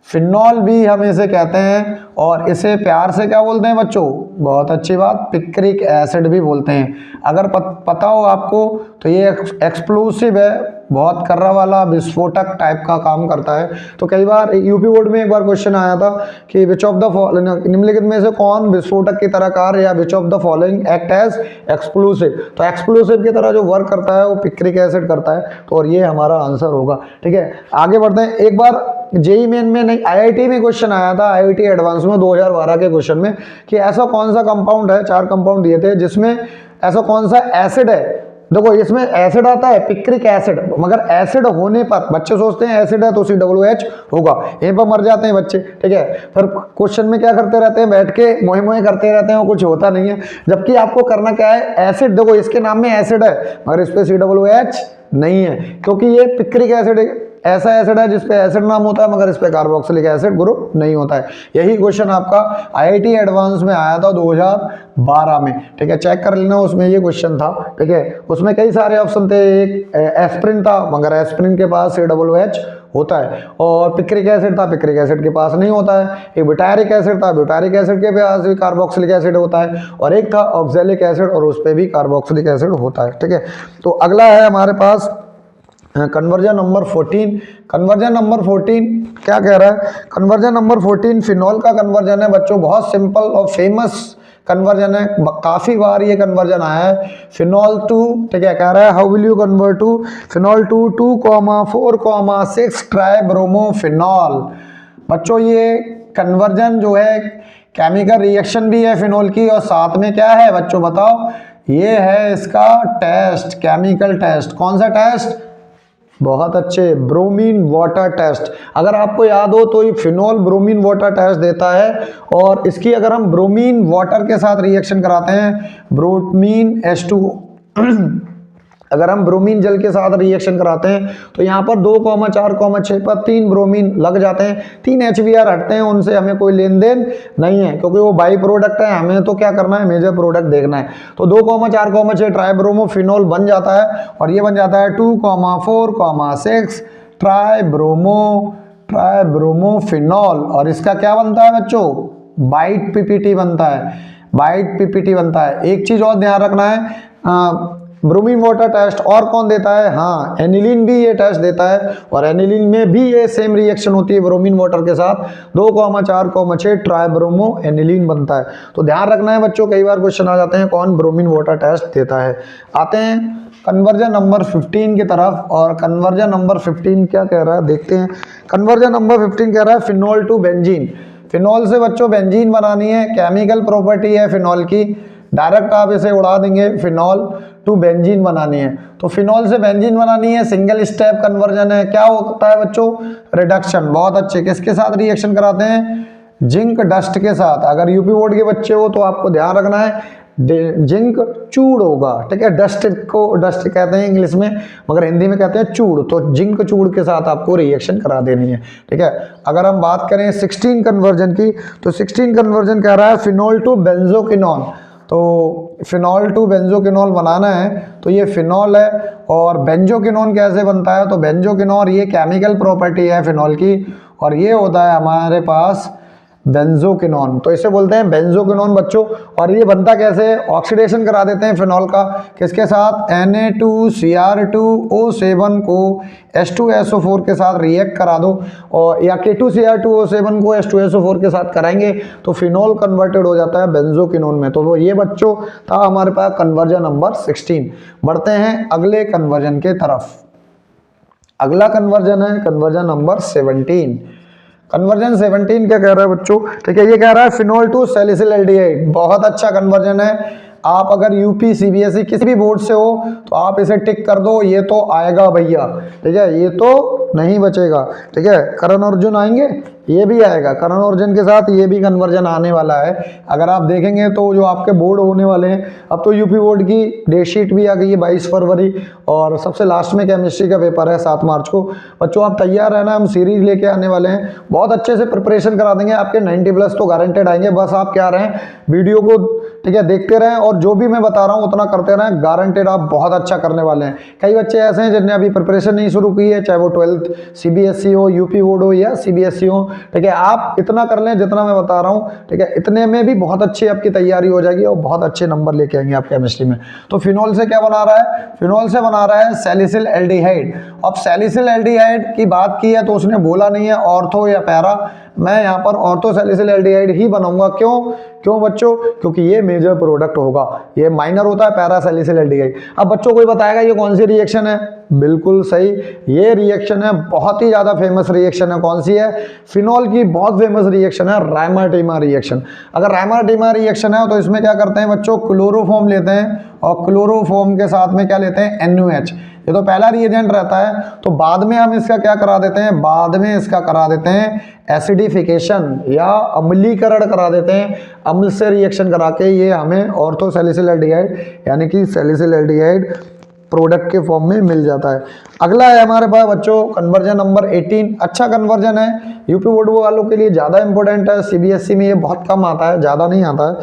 Speaker 1: फिनॉल भी हम इसे कहते हैं, और इसे प्यार से क्या बोलते हैं बच्चों, बहुत अच्छी बात, पिक्रिक एसिड भी बोलते हैं। अगर पता हो आपको तो ये एक्सप्लोसिव है, बहुत कर्रा वाला विस्फोटक टाइप का काम करता है। तो कई बार यूपी बोर्ड में एक बार क्वेश्चन आया था कि विच ऑफ द निम्नलिखित में से कौन विस्फोटक की तरह कार्य या which of the following act as explosive, तो एक्सप्लोसिव की तरह जो वर्क करता है वो पिक्रिक एसिड करता है। तो और ये हमारा आंसर होगा। ठीक है, आगे बढ़ते हैं। एक बार जेई मेन में नहीं, आईआईटी में क्वेश्चन आया था, आईआईटी एडवांस में 2012 के क्वेश्चन में, कि ऐसा कौन सा कंपाउंड है, 4 कंपाउंड दिए थे, जिसमें ऐसा कौन सा एसिड है। देखो इसमें एसिड आता है पिक्रिक एसिड, मगर एसिड होने पर बच्चे सोचते हैं एसिड है तो COOH होगा, यहीं पर मर जाते हैं बच्चे। ठीक है, फिर क्वेश्चन में क्या करते रहते हैं, बैठ के मोहे मोहे करते रहते हैं, वो कुछ होता नहीं है। जबकि आपको करना क्या है, एसिड, देखो इसके नाम में एसिड है मगर इस पे COOH नहीं है, क्योंकि ये पिक्रिक एसिड ऐसा एसिड है जिसपे एसिड नाम होता है मगर इस पे कार्बोक्सिलिक एसिड ग्रुप नहीं होता है। यही क्वेश्चन आपका आईआईटी एडवांस में आया था 2012 में। ठीक है, चेक कर लेना, उसमें ये क्वेश्चन था। ठीक है, उसमें कई सारे ऑप्शन थे, एक एस्प्रिन था मगर एस्प्रिन के पास COOH होता है, और पिक्रिक एसिड था, पिक्रिक एसिड के पास नहीं होता है। एक ब्यूटारिक एसिड था, ब्यूटारिक एसिड के पास भी कार्बोक्सिलिक एसिड होता है, और एक था ऑक्सैलिक एसिड और उस पर भी कार्बोक्सिलिक एसिड होता है। ठीक है, तो अगला है हमारे पास कन्वर्जन नंबर 14। कन्वर्जन नंबर 14 क्या कह रहा है, कन्वर्जन नंबर 14 फिनॉल का कन्वर्जन है बच्चों, बहुत सिंपल और फेमस कन्वर्जन है, काफी बार ये कन्वर्जन आया है। फिनॉल टू, ठीक है, कह रहा है how will you convert to phenol to 2,4,6 tribromophenol. बच्चों ये कन्वर्जन जो है केमिकल रिएक्शन भी है फिनॉल की, और साथ में क्या है बच्चों बताओ, ये है इसका टेस्ट, केमिकल टेस्ट। कौन सा टेस्ट, बहुत अच्छे, ब्रोमीन वाटर टेस्ट। अगर आपको याद हो तो ये फिनॉल ब्रोमीन वाटर टेस्ट देता है, और इसकी अगर हम ब्रोमीन वाटर के साथ रिएक्शन कराते हैं, ब्रोमीन H2 अगर हम ब्रोमीन जल के साथ रिएक्शन कराते हैं तो यहाँ पर 2,4,6 पर 3 ब्रोमीन लग जाते हैं, 3 HBr हटते हैं, उनसे हमें कोई लेन देन नहीं है क्योंकि वो बाई प्रोडक्ट है, हमें तो क्या करना है, मेजर प्रोडक्ट देखना है। तो 2,4,6 ट्राइब्रोमोफिनॉल बन जाता है, और ये बन जाता है 2,4,6 ट्राइब्रोमोफिनॉल, और इसका क्या बनता है बच्चों, बाइट PPT बनता है, बाइट PPT बनता है। एक चीज और ध्यान रखना है, ब्रोमीन वाटर टेस्ट और कौन देता है, हाँ एनिलीन भी ये टेस्ट देता है, और एनिलीन में भी ये सेम रिएक्शन होती है ब्रोमीन वाटर के साथ, 2,4,6 ट्राइब्रोमो एनिलीन बनता है। तो ध्यान रखना है बच्चों, कई बार क्वेश्चन आ जाते हैं कौन ब्रोमीन वाटर टेस्ट देता है। आते हैं कन्वर्जन नंबर 15 की तरफ, और कन्वर्जन नंबर 15 क्या कह रहा है देखते हैं। कन्वर्जन नंबर 15 कह रहा है फिनॉल टू बेंजीन। फिनॉल से बच्चों बेंजीन बनानी है, केमिकल प्रॉपर्टी है फिनॉल की, डायरेक्ट आप इसे उड़ा देंगे, फिनॉल टू बेंजीन बनानी है। तो फिनॉल से बेंजीन बनानी है, सिंगल स्टेप कन्वर्जन है। क्या होता है बच्चों, रिडक्शन। बहुत अच्छे, किसके साथ रिएक्शन कराते हैं, जिंक डस्ट के साथ। अगर यूपी बोर्ड के बच्चे हो तो आपको ध्यान रखना है जिंक चूड़ होगा। ठीक है, डस्ट को डस्ट कहते हैं इंग्लिश में, मगर हिंदी में कहते हैं चूड़, तो जिंक चूड़ के साथ आपको रिएक्शन करा देनी है। ठीक है, अगर हम बात करें 16 कन्वर्जन की, तो 16 कन्वर्जन कह रहा है फिनॉल टू बेंजोक्विनोन। तो फिनॉल टू बेंजोक्विनोल बनाना है, तो ये फिनॉल है, और बेंजोक्विनोन कैसे बनता है, तो बेंजोक्विनोन ये केमिकल प्रॉपर्टी है फिनॉल की, और ये होता है हमारे पास बेंजोक्विनोन। तो इसे बोलते हैं बेंजोक्विनोन बच्चों। और ये बनता कैसे है, ऑक्सीडेशन करा देते हैं फिनॉल का, किसके साथ, Na2Cr2O7 को H2SO4 के साथ रिएक्ट करा दो, और या K2Cr2O7 को H2SO4 के साथ कराएंगे तो फिनॉल कन्वर्टेड हो जाता है बेंजोक्विनोन में। तो ये बच्चों था हमारे पास कन्वर्जन नंबर 16। बढ़ते हैं अगले कन्वर्जन के तरफ। अगला कन्वर्जन है कन्वर्जन नंबर 17। कन्वर्जन 17 क्या कह रहा है बच्चों, ठीक है, ये कह रहा है फिनॉल टू सैलिसिल एल्डिहाइड। बहुत अच्छा कन्वर्जन है। आप अगर यूपी सीबीएसई किसी भी बोर्ड से हो तो आप इसे टिक कर दो, ये तो आएगा भैया। ठीक है, ये तो नहीं बचेगा। ठीक है, करण अर्जुन आएंगे, ये भी आएगा, करण अर्जुन के साथ ये भी कन्वर्जन आने वाला है। अगर आप देखेंगे तो जो आपके बोर्ड होने वाले हैं, अब तो यूपी बोर्ड की डेट शीट भी आ गई है 22 फरवरी, और सबसे लास्ट में केमिस्ट्री का पेपर है 7 मार्च को। बच्चों आप तैयार रहना, हम सीरीज लेके आने वाले हैं, बहुत अच्छे से प्रिपरेशन करा देंगे, आपके 90+ तो गारंटेड आएंगे। बस आप क्या रहें, वीडियो को ठीक है देखते रहें, और जो भी मैं बता रहा हूँ उतना करते रहें, गारंटेड आप बहुत अच्छा करने वाले हैं। कई बच्चे ऐसे हैं जिन्होंने अभी प्रिपरेशन नहीं शुरू की है, चाहे वो 12th सीबीएसई हो, यूपी बोर्ड हो या सीबीएसई हो, ठीक है। आप इतना कर लें जितना मैं बता रहा हूँ, ठीक है, इतने में भी बहुत अच्छी आपकी तैयारी हो जाएगी और बहुत अच्छे नंबर लेके आएंगे आप केमिस्ट्री में। तो फिनोल से क्या बना रहा है, फिनोल से बना रहा है सैलिसिल एल्डिहाइड। अब सैलिसिल एल्डिहाइड की बात की है तो उसने बोला नहीं है ऑर्थो या पैरा, मैं यहाँ पर ऑर्थो सैलिसिल एल्डिहाइड ही बनाऊंगा। क्यों बच्चों, क्योंकि ये मेजर प्रोडक्ट होगा, ये माइनर होता है पैरा सैलिसिल एल्डिहाइड। अब बच्चों कोई बताएगा ये कौन सी रिएक्शन है, बिल्कुल सही, ये रिएक्शन है, बहुत ही ज्यादा फेमस रिएक्शन है। कौन सी है, फिनोल की बहुत फेमस रिएक्शन है रायमार्टिमा रिएक्शन। अगर रायमार्टिमा रिएक्शन है तो इसमें क्या करते हैं बच्चों, क्लोरोफॉर्म लेते हैं और क्लोरोफॉर्म के साथ में क्या लेते हैं, NaOH। ये तो पहला रिएजेंट रहता है, तो बाद में हम इसका क्या करा देते हैं, बाद में इसका करा देते हैं एसिडिफिकेशन या अम्लीकरण करा देते हैं, अम्ल से रिएक्शन करा के ये हमें ऑर्थो सैलिसिल एल्डिहाइड यानी कि सैलिसिल एल्डिहाइड प्रोडक्ट के फॉर्म में मिल जाता है। अगला है हमारे पास बच्चों कन्वर्जन नंबर 18। अच्छा कन्वर्जन है, यूपी बोर्ड वालों के लिए ज़्यादा इंपॉर्टेंट है, सीबीएसई में ये बहुत कम आता है, ज़्यादा नहीं आता है।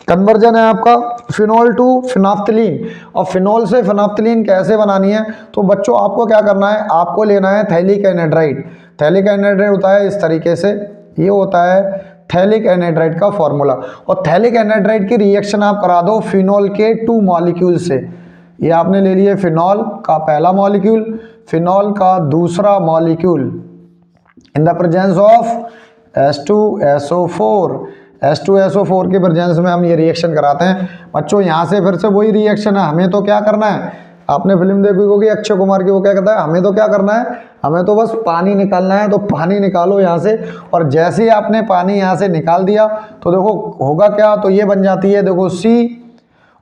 Speaker 1: कन्वर्जन है आपका फिनोल टू फिनाफ्थलीन। और फिनोल से फिनाफ्थलीन कैसे बनानी है, तो बच्चों आपको क्या करना है, आपको लेना है थैलिक एनहाइड्राइड। थैलिक एनहाइड्राइड होता है इस तरीके से, ये होता है थैलिक एनहाइड्राइड का फॉर्मूला। और थैलिक एनहाइड्राइड की रिएक्शन आप करा दो फिनोल के 2 मॉलिक्यूल से। ये आपने ले लिए फिनोल का पहला मॉलिक्यूल, फिनोल का दूसरा molecule in the presence of H2SO4। H2SO4 के प्रेजेंस में हम ये रिएक्शन कराते हैं। बच्चों यहाँ से फिर से वही रिएक्शन है, हमें तो क्या करना है, आपने फिल्म देखी होगी अक्षय कुमार की, वो क्या कहता है, हमें तो क्या करना है, हमें तो बस पानी निकालना है। तो पानी निकालो यहाँ से, और जैसे ही आपने पानी यहाँ से निकाल दिया तो देखो होगा क्या, तो ये बन जाती है देखो C,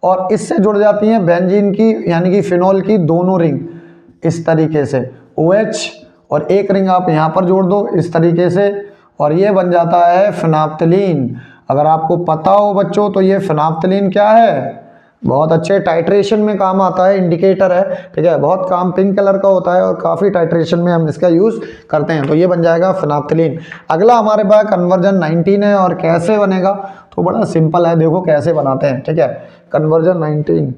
Speaker 1: और इससे जुड़ जाती हैं बेंजीन की यानी कि फिनोल की दोनों रिंग इस तरीके से OH, और एक रिंग आप यहाँ पर जोड़ दो इस तरीके से, और ये बन जाता है फिनाफ्थलीन। अगर आपको पता हो बच्चों तो ये फिनाफ्थलीन क्या है, बहुत अच्छे टाइट्रेशन में काम आता है, इंडिकेटर है, ठीक है, बहुत काम पिंक कलर का होता है और काफ़ी टाइट्रेशन में हम इसका यूज़ करते हैं। तो ये बन जाएगा फिनाफ्थलीन। अगला हमारे पास कन्वर्जन 19 है, और कैसे बनेगा, तो बड़ा सिंपल है, देखो कैसे बनाते हैं, ठीक है। कन्वर्जन 19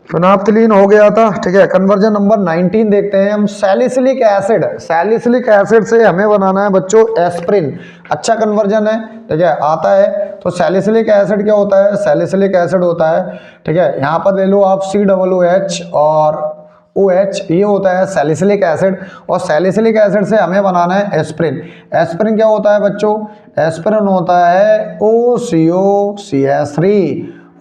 Speaker 1: फिनाफ्थलीन हो गया था, ठीक है। कन्वर्जन नंबर 19 देखते हैं हम, सैलिसिलिक एसिड। सैलिसिलिक एसिड से हमें बनाना है बच्चों एस्प्रिन। अच्छा कन्वर्जन है, ठीक है, आता है। तो सैलिसिलिक एसिड क्या होता है, सैलिसिलिक एसिड होता है, ठीक है, यहाँ पर ले लो आप COOH और OH, ये होता है सैलिसिलिक एसिड। और सैलिसिलिक एसिड से हमें बनाना है एस्प्रिन। एस्प्रिन क्या होता है बच्चों, एस्प्रिन होता है OCOCH3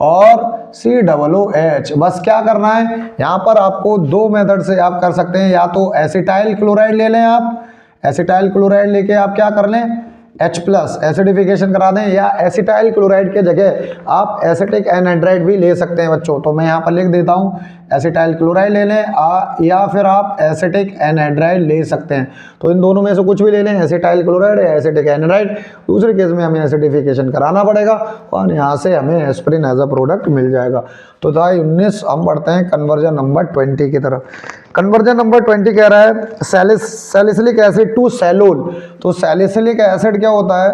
Speaker 1: और COOH। बस क्या करना है, यहाँ पर आपको 2 मेथड से आप कर सकते हैं, या तो एसिटाइल क्लोराइड ले लें आप, एसिटाइल क्लोराइड लेके आप क्या कर लें H+ एसिडिफिकेशन करा दें, या एसिटाइल क्लोराइड के जगह आप एसिटिक एनहाइड्राइड भी ले सकते हैं बच्चों। तो मैं यहाँ पर लिख देता हूँ एसिटाइल क्लोराइड ले लें या फिर आप एसिटिक एनहाइड्राइड ले सकते हैं। तो इन दोनों में से कुछ भी ले लें, एसिटाइल क्लोराइड या एसिटिक एनहाइड्राइड। दूसरे केस में हमें एसिडिफिकेशन कराना पड़ेगा और यहाँ से हमें एस्प्रिन एज अ प्रोडक्ट मिल जाएगा। तो 19 हम बढ़ते हैं कन्वर्जन नंबर 20 की तरफ। कन्वर्जन नंबर 20 कह रहा है सैलिसिलिक एसिड टू सैलोल। तो सैलिसिलिक एसिड क्या होता है,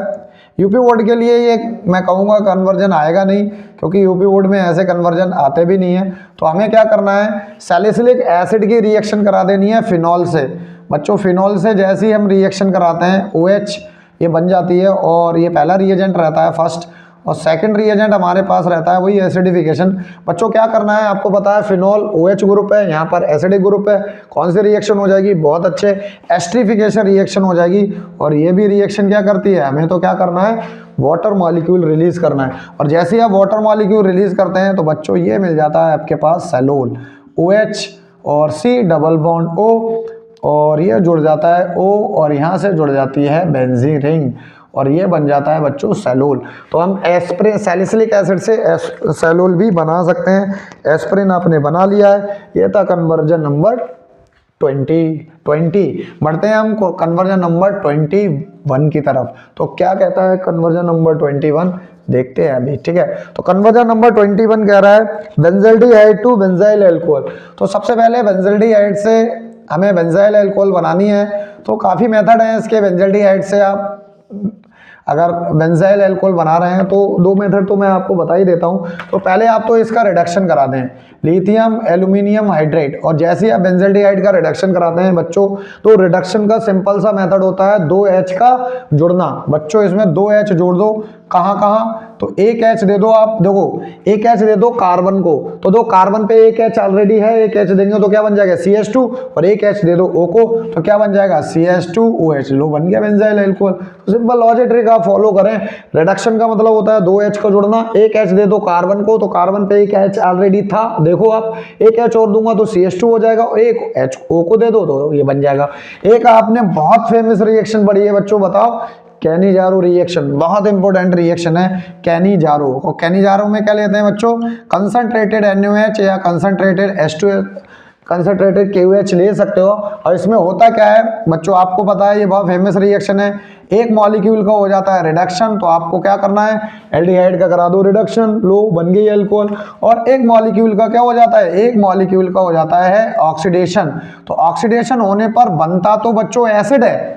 Speaker 1: यूपी बोर्ड के लिए ये मैं कहूँगा कन्वर्जन आएगा नहीं, क्योंकि यूपी बोर्ड में ऐसे कन्वर्जन आते भी नहीं है। तो हमें क्या करना है, सैलिसिलिक एसिड की रिएक्शन करा देनी है फिनॉल से। बच्चों फिनॉल से जैसे ही हम रिएक्शन कराते हैं OH ये बन जाती है, और ये पहला रिएजेंट रहता है फर्स्ट, और सेकंड रिएजेंट हमारे पास रहता है वही एसिडिफिकेशन। बच्चों क्या करना है, आपको पता है फिनॉल OH ग्रुप है, यहाँ पर एसिडिक ग्रुप है, कौन सी रिएक्शन हो जाएगी, बहुत अच्छे एस्ट्रिफिकेशन रिएक्शन हो जाएगी। और ये भी रिएक्शन क्या करती है, हमें तो क्या करना है, वाटर मॉलिक्यूल रिलीज करना है। और जैसे ही आप वाटर मॉलिक्यूल रिलीज करते हैं तो बच्चों ये मिल जाता है आपके पास सैलोल, OH और C डबल बॉन्ड O, और ये जुड़ जाता है O, और यहाँ से जुड़ जाती है बेंजीन रिंग, और ये बन जाता है बच्चों सैलोल। तो हम एस्प्रिन सैलिसिलिक एसिड से सैलोल भी बना सकते हैं। एस्प्रिन आपने बना लिया है। ये था कन्वर्जन नंबर 20। बढ़ते हैं हम कन्वर्जन नंबर 21 की तरफ। तो क्या कहता है कन्वर्जन नंबर 21, देखते हैं अभी, ठीक है। तो कन्वर्जन नंबर 21 कह रहा है बेंजल्डिहाइड टू बेंजाइल अल्कोहल। तो सबसे पहले बेंजल्डिहाइड से हमें बेंजाइल अल्कोहल बनानी है। तो काफ़ी मेथड है इसके बेंजल्डिहाइड से आप अगर बेंजाइल अल्कोहल बना रहे हैं तो दो मेथड तो मैं आपको बता ही देता हूँ। तो पहले आप तो इसका रिडक्शन करा दें, लिथियम एल्यूमिनियम हाइड्रेट, और जैसे ही आप बेंजल्डिहाइड का रिडक्शन कराते हैं बच्चों, तो रिडक्शन का सिंपल सा मेथड होता है 2H का जुड़ना। बच्चों इसमें 2H जोड़ दो, कहाँ कहाँ, तो एक H दे दो आप, देखो एक H दे दो कार्बन को, तो दो कार्बन पे एक H ऑलरेडी है, एक H देंगे तो क्या बन जाएगा CH2, और एक H दे दो O को तो क्या बन जाएगा CH2OH, लो बन गया बेंजाइल अल्कोहल। तो सिंपल लॉजिक ट्रिक आप फॉलो करें। रिडक्शन का मतलब होता है 2H का जुड़ना, एक H दे दो कार्बन को, तो कार्बन पे एक H ऑलरेडी था, देखो आप एक H और दूंगा तो CH2 हो जाएगा, और एक H O को दे दो तो ये बन जाएगा। एक आपने बहुत फेमस रिएक्शन पढ़ी है बच्चों, बताओ, कैनिजारो रिएक्शन, बहुत इंपॉर्टेंट रिएक्शन है कैनिजारो। और कैनिजारो में क्या लेते हैं बच्चों, कंसंट्रेटेड NaOH या कंसंट्रेटेड H2, कंसंट्रेटेड KOH ले सकते हो। और इसमें होता क्या है बच्चों, आपको पता है ये बहुत फेमस रिएक्शन है। एक मॉलिक्यूल का हो जाता है रिडक्शन, तो आपको क्या करना है, एल्डिहाइड का करा दो रिडक्शन, लो बन गई अल्कोहल। और एक मॉलिक्यूल का क्या हो जाता है, एक मॉलिक्यूल का हो जाता है ऑक्सीडेशन। तो ऑक्सीडेशन होने पर बनता तो बच्चों एसिड है,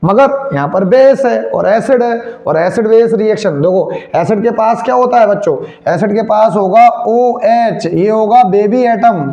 Speaker 1: मगर यहाँ पर बेस है और एसिड है, और एसिड बेस रिएक्शन। देखो एसिड के पास क्या होता है बच्चों, एसिड के पास होगा OH, ये होगा बेबी एटम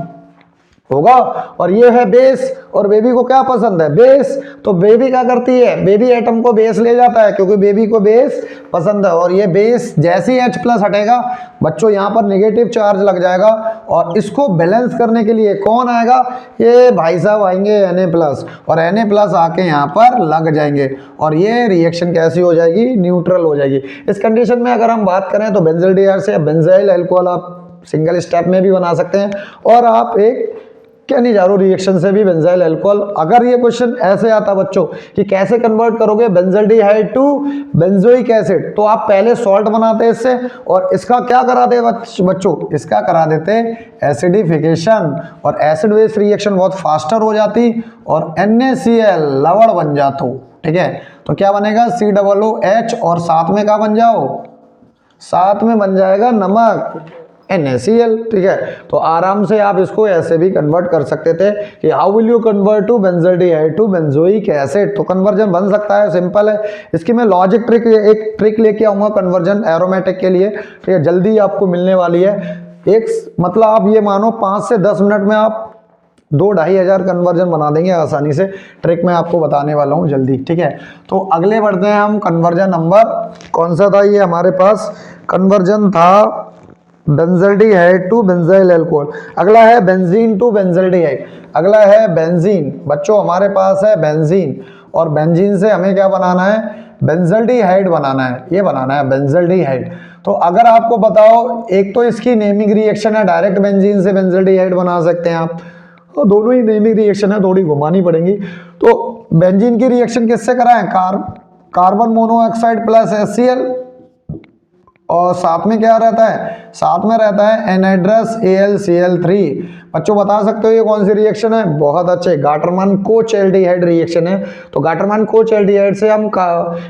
Speaker 1: होगा, और ये है बेस, और बेबी को क्या पसंद है, बेस। तो बेबी क्या करती है, बेबी एटम को बेस ले जाता है, क्योंकि बेबी को बेस पसंद है। और ये बेस जैसे ही H+ हटेगा बच्चों, यहाँ पर नेगेटिव चार्ज लग जाएगा, और इसको बैलेंस करने के लिए कौन आएगा, ये भाई साहब आएंगे Na+, और Na+ आके यहाँ पर लग जाएंगे, और ये रिएक्शन कैसी हो जाएगी, न्यूट्रल हो जाएगी। इस कंडीशन में अगर हम बात करें तो बेंजल्डिहाइड से बेंजाइल अल्कोहल आप सिंगल स्टेप में भी बना सकते हैं, और आप एक कैनिजारो रिएक्शन से भी बेंजाइल अल्कोहल। अगर ये क्वेश्चन ऐसे आता बच्चों कि कैसे कन्वर्ट करोगे बेंजल्डिहाइड टू बेंजोइक एसिड, तो आप पहले सॉल्ट बनाते इससे, और इसका क्या करा दे बच्चों, इसका करा देते एसिडिफिकेशन, और एसिड बेस रिएक्शन बहुत फास्टर हो जाती, और NaCl लवण बन जातो। ठीक है, तो क्या बनेगा COOH, और साथ में क्या बन जाओ, साथ में बन जाएगा नमक NaCl। ठीक है, तो आराम से आप इसको ऐसे भी कन्वर्ट कर सकते थे कि how will you convert to benzaldehyde to benzoic acid. तो कन्वर्जन बन सकता है, सिंपल है। इसकी मैं लॉजिक ट्रिक, एक ट्रिक लेके आऊंगा कन्वर्जन एरोमेटिक के लिए, ठीक है, जल्दी आपको मिलने वाली है। एक मतलब आप ये मानो 5 से 10 मिनट में आप 2-2.5 हज़ार कन्वर्जन बना देंगे आसानी से। ट्रिक मैं आपको बताने वाला हूँ जल्दी। ठीक है, तो अगले बढ़ते हैं हम। कन्वर्जन नंबर कौन सा था, ये हमारे पास कन्वर्जन था बेंजल्डिहाइड टू बेंजाइल अल्कोहल। अगला है बेंजीन टू बेंजल्डिहाइड। अगला है बेंजीन। बच्चों हमारे पास है बेंजीन, और बेंजीन से हमें क्या बनाना है, बेंजल्डिहाइड बनाना है, ये बनाना है बेंजल्डिहाइड। तो अगर आपको बताओ, एक तो इसकी नेमिंग रिएक्शन है, डायरेक्ट बेंजीन से बेंजल्डिहाइड बना सकते हैं आप, तो दोनों ही नेमिंग रिएक्शन है, थोड़ी घुमानी पड़ेंगी। तो बेंजीन की रिएक्शन किससे कराएं, कार्बन मोनोऑक्साइड प्लस HCl, और साथ में क्या रहता है, साथ में रहता है एनहाइड्रस AlCl3। बच्चों बता सकते हो ये कौन सी रिएक्शन है, बहुत अच्छे, गाटरमैन कोच एल्डिहाइड रिएक्शन है। तो गाटरमैन कोच एल्डिहाइड से हम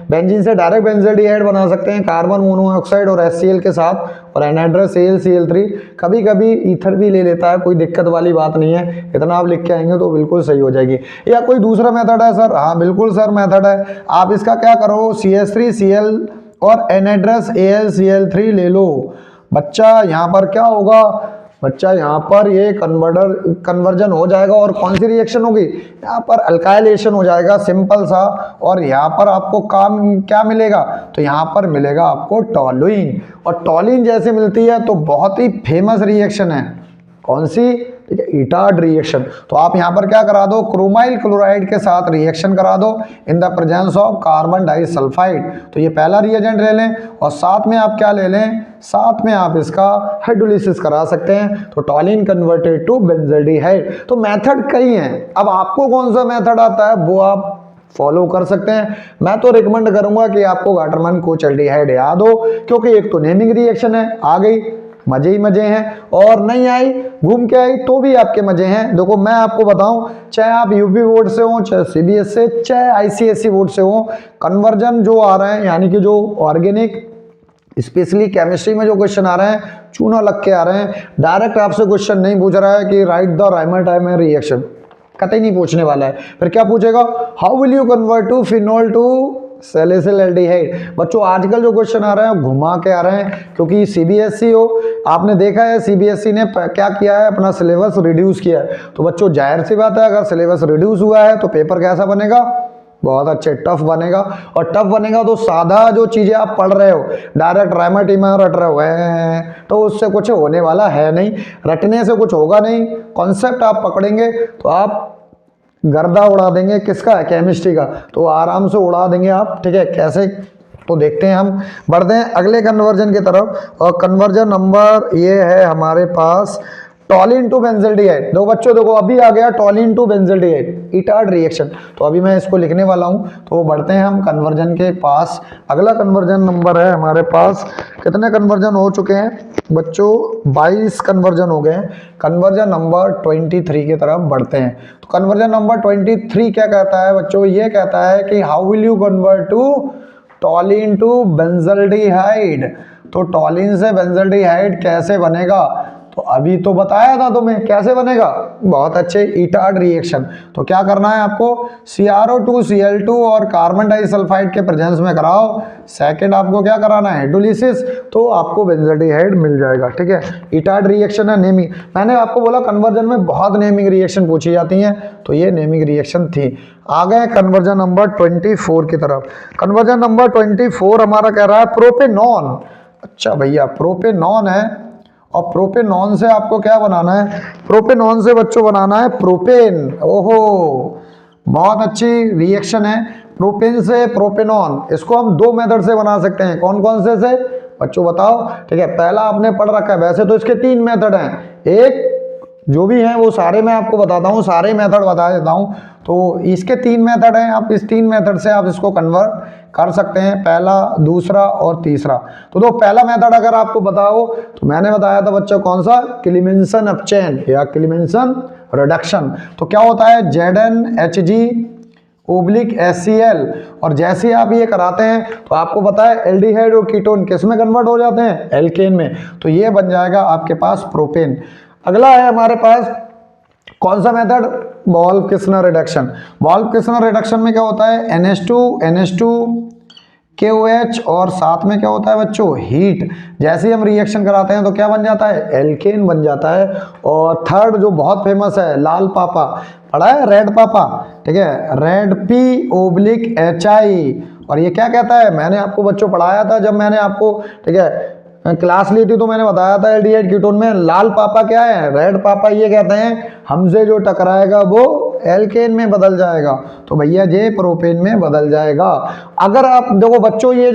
Speaker 1: बेंजीन से डायरेक्ट बेंजल्डिहाइड बना सकते हैं, कार्बन मोनोऑक्साइड और HCl के साथ, और एनहाइड्रस AlCl3। कभी कभी ईथर भी ले लेता है, कोई दिक्कत वाली बात नहीं है, इतना आप लिख के आएंगे तो बिल्कुल सही हो जाएगी। या कोई दूसरा मेथड है सर, हाँ बिल्कुल सर मेथड है। आप इसका क्या करो, CH3Cl और एनहाइड्रस AlCl3 ले लो। बच्चा यहाँ पर क्या होगा, बच्चा यहाँ पर ये कन्वर्जन हो जाएगा, और कौन सी रिएक्शन होगी, यहाँ पर अल्काइलेशन हो जाएगा, सिंपल सा। और यहाँ पर आपको काम क्या मिलेगा, तो यहाँ पर मिलेगा आपको टॉलुइन, और टॉलिन जैसे मिलती है तो बहुत ही फेमस रिएक्शन है, कौन सी, ठीक है, इटाड रिएक्शन। तो आप यहाँ पर क्या करा दो, क्रोमाइल क्लोराइड के साथ रिएक्शन करा दो in the presence of carbon disulphide. तो ये पहला रिएजेंट ले लें, और साथ में आप क्या ले लें, साथ में आप इसका हाइड्रोलिसिस करा सकते हैं, तो टॉलिन कन्वर्टेड टू बेंजल्डिहाइड। तो मेथड कई हैं, अब आपको कौन सा मेथड आता है वो आप फॉलो कर सकते हैं। मैं तो रिकमेंड करूंगा कि आपको गाटरमैन कोच एल्डिहाइड याद हो, क्योंकि एक तो नेमिंग रिएक्शन है, आ गई मजे ही मजे हैं, और नहीं आई घूम के आई तो भी आपके मजे हैं। देखो मैं आपको बताऊं, चाहे आप यूपी बोर्ड से हो, चाहे CBS से, चाहे ICSE बोर्ड से हो, कन्वर्जन जो आ रहे हैं, यानी कि जो ऑर्गेनिक स्पेशली केमिस्ट्री में जो क्वेश्चन आ रहे हैं, चूना लग के आ रहे हैं। डायरेक्ट आपसे क्वेश्चन नहीं पूछ रहा है कि राइट द राइमर रिएक्शन, कतई नहीं पूछने वाला है। फिर क्या पूछेगा, how will you convert to phenol to salicyl aldehyde. बच्चों आजकल जो क्वेश्चन आ रहे हैं घुमा के आ रहे हैं, क्योंकि सीबीएसई हो, आपने देखा है सीबीएसई ने क्या किया है, अपना सिलेबस रिड्यूस किया है। तो बच्चों जाहिर सी बात है, अगर सिलेबस रिड्यूस हुआ है तो पेपर कैसा बनेगा, बहुत अच्छे टफ बनेगा। और टफ बनेगा तो सादा जो चीजें आप पढ़ रहे हो, डायरेक्ट रायमाटीमा रट रहे हो तो उससे कुछ होने वाला है नहीं, रटने से कुछ होगा नहीं। कॉन्सेप्ट आप पकड़ेंगे तो आप गर्दा उड़ा देंगे, किसका, केमिस्ट्री का, तो आराम से उड़ा देंगे आप। ठीक है, कैसे, तो देखते हैं, हम बढ़ते हैं अगले कन्वर्जन की तरफ। और कन्वर्जन नंबर ये है हमारे पास टॉलिन टू बेंजल्डिहाइड। देखो बच्चों, देखो अभी आ गया toluene to benzaldehyde, Etard reaction. तो अभी मैं इसको लिखने वाला हूं, तो बढ़ते हैं हम कन्वर्जन के पास। अगला कन्वर्जन नंबर है हमारे पास, कितने कन्वर्जन हो चुके हैं बच्चों, 22 कन्वर्जन हो गए हैं। कन्वर्जन नंबर 23 की तरफ बढ़ते हैं। तो कन्वर्जन नंबर 23 क्या कहता है बच्चों, ये कहता है कि how will you convert to toluene to benzaldehyde. तो टॉलिन से बेंजल्डिहाइड कैसे बनेगा, तो अभी तो बताया था तुम्हें कैसे बनेगा, बहुत अच्छे, इटार्ड रिएक्शन। तो क्या करना है आपको, CrO2Cl2 और कार्बन डाइसल्फाइड के प्रेजेंस में कराओ। सेकंड आपको क्या कराना है, हाइड्रोलिसिस, तो आपको बेंजल्डिहाइड मिल जाएगा। ठीक है, इटार्ड रिएक्शन है, नेमिंग। मैंने आपको बोला कन्वर्जन में बहुत नेमिंग रिएक्शन पूछी जाती हैं, तो ये नेमिंग रिएक्शन थी। आ गए कन्वर्जन नंबर 24 की तरफ। कन्वर्जन नंबर 24 हमारा कह रहा है प्रोपेनॉन। अच्छा भैया, प्रोपेनॉन है, और प्रोपेनॉन से आपको क्या बनाना है, प्रोपेनॉन से बच्चों बनाना है प्रोपेन। ओहो, बहुत अच्छी रिएक्शन है, प्रोपेन से प्रोपेनॉन। इसको हम दो मेथड से बना सकते हैं, कौन कौन से बच्चों बताओ। ठीक है, पहला आपने पढ़ रखा है, वैसे तो इसके 3 मेथड हैं, एक जो भी हैं वो सारे मैं आपको बताता हूँ, सारे मेथड बता देता हूँ। तो इसके 3 मेथड हैं, आप इस 3 मेथड से आप इसको कन्वर्ट कर सकते हैं, पहला, दूसरा और तीसरा। तो पहला मेथड अगर आपको बताओ, तो मैंने बताया था बच्चों कौन सा, क्लीमेंसन अपचेन या क्लीमेंसन रिडक्शन। तो क्या होता है, ZnHg ओब्लिक HCl, और जैसे आप ये कराते हैं तो आपको पता है एल्डिहाइड और कीटोन किस में कन्वर्ट हो जाते हैं, एल्केन में। तो ये बन जाएगा आपके पास प्रोपेन। अगला है हमारे पास कौन सा मेथड, बॉल्ब-किस्नर रिडक्शन। बॉल्ब-किस्नर रिडक्शन में क्या होता है, NH2 KOH और साथ में क्या होता है बच्चों, हीट। जैसे ही हम रिएक्शन कराते हैं तो क्या बन जाता है, एल्केन बन जाता है। और थर्ड जो बहुत फेमस है, लाल पापा, पढ़ा है, रेड पापा। ठीक है, रेड P/HI। और ये क्या कहता है, मैंने आपको बच्चों पढ़ाया था जब मैंने आपको, ठीक है, क्लास ली थी, तो मैंने बताया था एल्डिहाइड कीटोन में लाल पापा क्या है, रेड पापा। ये कहते हैं हमसे जो टकराएगा वो एल्केन में बदल जाएगा, तो भैया ये प्रोपेन में बदल जाएगा। अगर आप देखो बच्चों, ये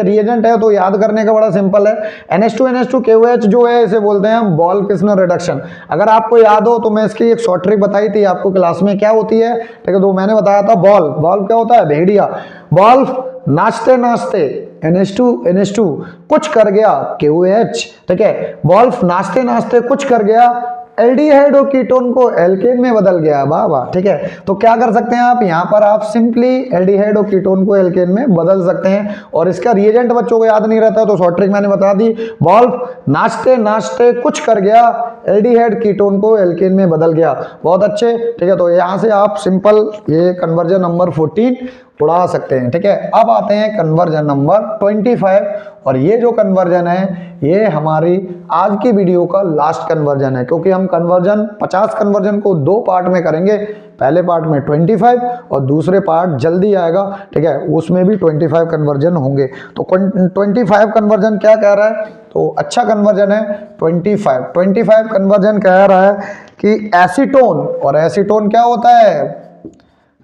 Speaker 1: रिएजेंट है तो याद करने का बड़ा सिंपल है। NH2 KOH जो है इसे बोलते हैं हम बॉल्ब-किस्नर रिडक्शन। अगर आपको याद हो तो मैं इसकी एक शॉर्ट ट्रिक बताई थी आपको क्लास में, क्या होती है, ठीक है, तो मैंने बताया था बॉल्ब क्या होता है, भेड़िया। बॉल्ब नाचते नाचते NH2 कुछ कर गया KOH, ठीक है, बॉल्ब नाचते नाचते कुछ कर गया, एल्डिहाइड और कीटोन को एल्केन में बदल गया। वाह वाह, ठीक है। तो क्या कर सकते हैं आप, यहाँ पर आप सिंपली एल्डिहाइड और कीटोन को एल्केन में बदल सकते हैं। और इसका रिएजेंट बच्चों को याद नहीं रहता तो शॉर्ट ट्रिक मैंने बता दी, बॉल्ब नाचते नाचते कुछ कर गया, एल्डिहाइड कीटोन को एल्केन में बदल गया। बहुत अच्छे, ठीक है। तो यहाँ से आप सिंपल ये कन्वर्जन नंबर 14 उड़ा सकते हैं, ठीक है। अब आते हैं कन्वर्जन नंबर 25, और ये जो कन्वर्जन है ये हमारी आज की वीडियो का लास्ट कन्वर्जन है, क्योंकि हम 50 कन्वर्जन को 2 पार्ट में करेंगे। पहले पार्ट में 25 और दूसरे पार्ट जल्दी आएगा, ठीक है, उसमें भी 25 कन्वर्जन होंगे। तो 25 कन्वर्जन क्या कह रहा है, तो अच्छा कन्वर्जन है 25 कन्वर्जन कह रहा है कि एसीटोन, और एसीटोन क्या होता है,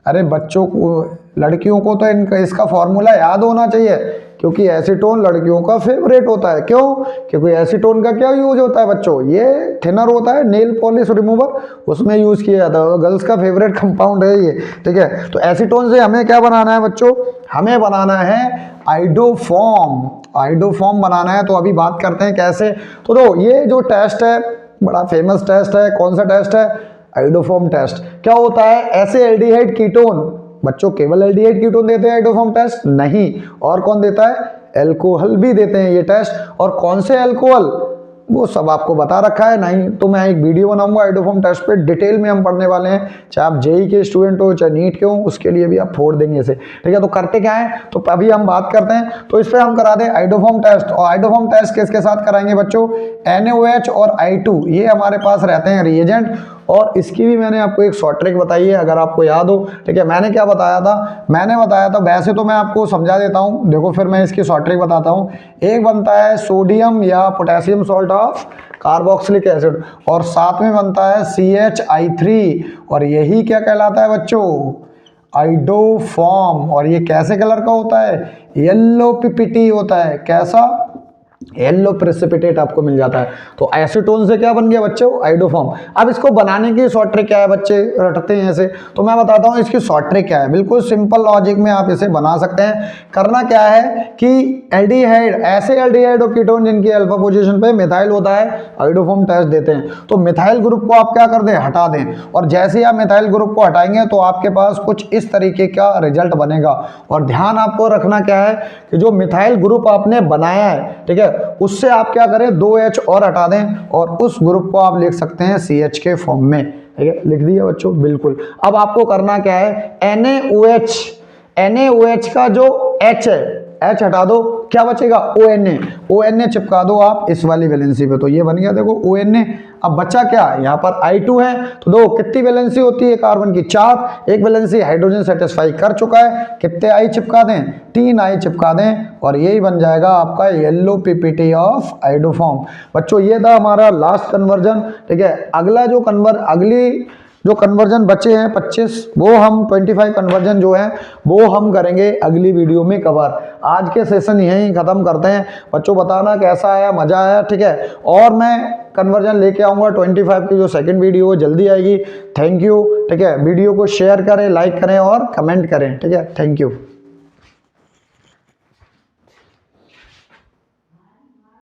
Speaker 1: अरे बच्चों को, लड़कियों को तो इसका फॉर्मूला याद होना चाहिए, क्योंकि एसीटोन लड़कियों का फेवरेट होता है। क्यों, क्योंकि एसीटोन का क्या यूज होता है बच्चों, ये थिनर होता है, नेल पॉलिश रिमूवर, उसमें यूज किया जाता है, गर्ल्स का फेवरेट कंपाउंड है ये, ठीक है। तो एसीटोन से हमें क्या बनाना है बच्चों, हमें बनाना है आइडोफॉर्म बनाना है। तो अभी बात करते हैं कैसे। तो ये जो टेस्ट है बड़ा फेमस टेस्ट है, कौन सा टेस्ट है, आइडोफॉर्म टेस्ट। क्या होता है, ऐसे एल्डिहाइड कीटोन, बच्चों केवल एल्डिहाइड कीटोन देते हैं आइडोफॉर्म टेस्ट नहीं, और कौन देता है, एल्कोहल भी देते हैं ये टेस्ट। और कौन से एल्कोहल, वो सब आपको बता रखा है, नहीं तो मैं एक वीडियो बनाऊंगा आइडोफॉर्म टेस्ट पे, डिटेल में हम पढ़ने वाले हैं, चाहे आप जेई के स्टूडेंट हो चाहे नीट के हो, उसके लिए भी आप फोड़ देंगे इसे, ठीक है। तो करते क्या है, तो अभी हम बात करते हैं, तो इस पर हम करा दें आइडोफॉर्म टेस्ट। और आइडोफॉर्म टेस्ट किसके साथ कराएंगे बच्चों, NaOH और I2 ये हमारे पास रहते हैं रिएजेंट। और इसकी भी मैंने आपको एक शॉर्ट ट्रिक बताई है, अगर आपको याद हो, ठीक है। मैंने क्या बताया था, मैंने बताया था, वैसे तो मैं आपको समझा देता हूँ, देखो फिर मैं इसकी शॉर्ट ट्रिक बताता हूँ। एक बनता है सोडियम या potassium salt of carboxylic acid, और साथ में बनता है CHI3, और यही क्या कहलाता है बच्चों, आइडोफॉर्म। और ये कैसे कलर का होता है, येलो PPT होता है, कैसा, येलो प्रेसिपिटेट आपको मिल जाता है। तो एसीटोन से क्या बन गया बच्चों, आइडोफॉर्म। अब इसको बनाने की शॉर्ट ट्रिक क्या है, बच्चे रटते हैं ऐसे, तो मैं बताता हूँ इसकी शॉर्ट ट्रिक क्या है। बिल्कुल सिंपल लॉजिक में आप इसे बना सकते हैं। करना क्या है कि एल्डिहाइड, ऐसे एल्डिहाइड और कीटोन जिनकी अल्फा पोजीशन पे मिथाइल होता है, आइडोफॉर्म टेस्ट देते हैं। तो मिथाइल ग्रुप को आप क्या कर दें, हटा दें, और जैसे ही आप मिथाइल ग्रुप को हटाएंगे तो आपके पास कुछ इस तरीके का रिजल्ट बनेगा। और ध्यान आपको रखना क्या है कि जो मिथाइल ग्रुप आपने बनाया है, ठीक है, उससे आप क्या करें, 2H और हटा दें, और उस ग्रुप को आप लिख सकते हैं CH के फॉर्म में, ठीक है। लिख दिया बच्चों, बिल्कुल। अब आपको करना क्या है, NaOH का जो H है, H हटा दो, क्या बचेगा, ONA चिपका दो आप इस वाली वैलेंसी पे, तो ये बन गया देखो ONA। अब बच्चा क्या, यहाँ पर I2 है, तो दो कितनी वैलेंसी होती है कार्बन की, 4, एक वैलेंसी हाइड्रोजन सेटिस्फाई कर चुका है, कितने I चिपका दें, 3 I चिपका दें, और यही बन जाएगा आपका येलो PPT ऑफ आइडोफॉर्म। बच्चों ये था हमारा लास्ट कन्वर्जन, ठीक है। अगली जो कन्वर्जन बचे हैं 25, वो हम 25 कन्वर्जन जो है वो हम करेंगे अगली वीडियो में कवर। आज के सेशन यहीं ख़त्म करते हैं। बच्चों बताना कैसा आया, मज़ा आया, ठीक है। और मैं कन्वर्जन लेके आऊँगा 25 की जो सेकंड वीडियो जल्दी आएगी। थैंक यू, ठीक है। वीडियो को शेयर करें, लाइक करें और कमेंट करें, ठीक है। Thank you.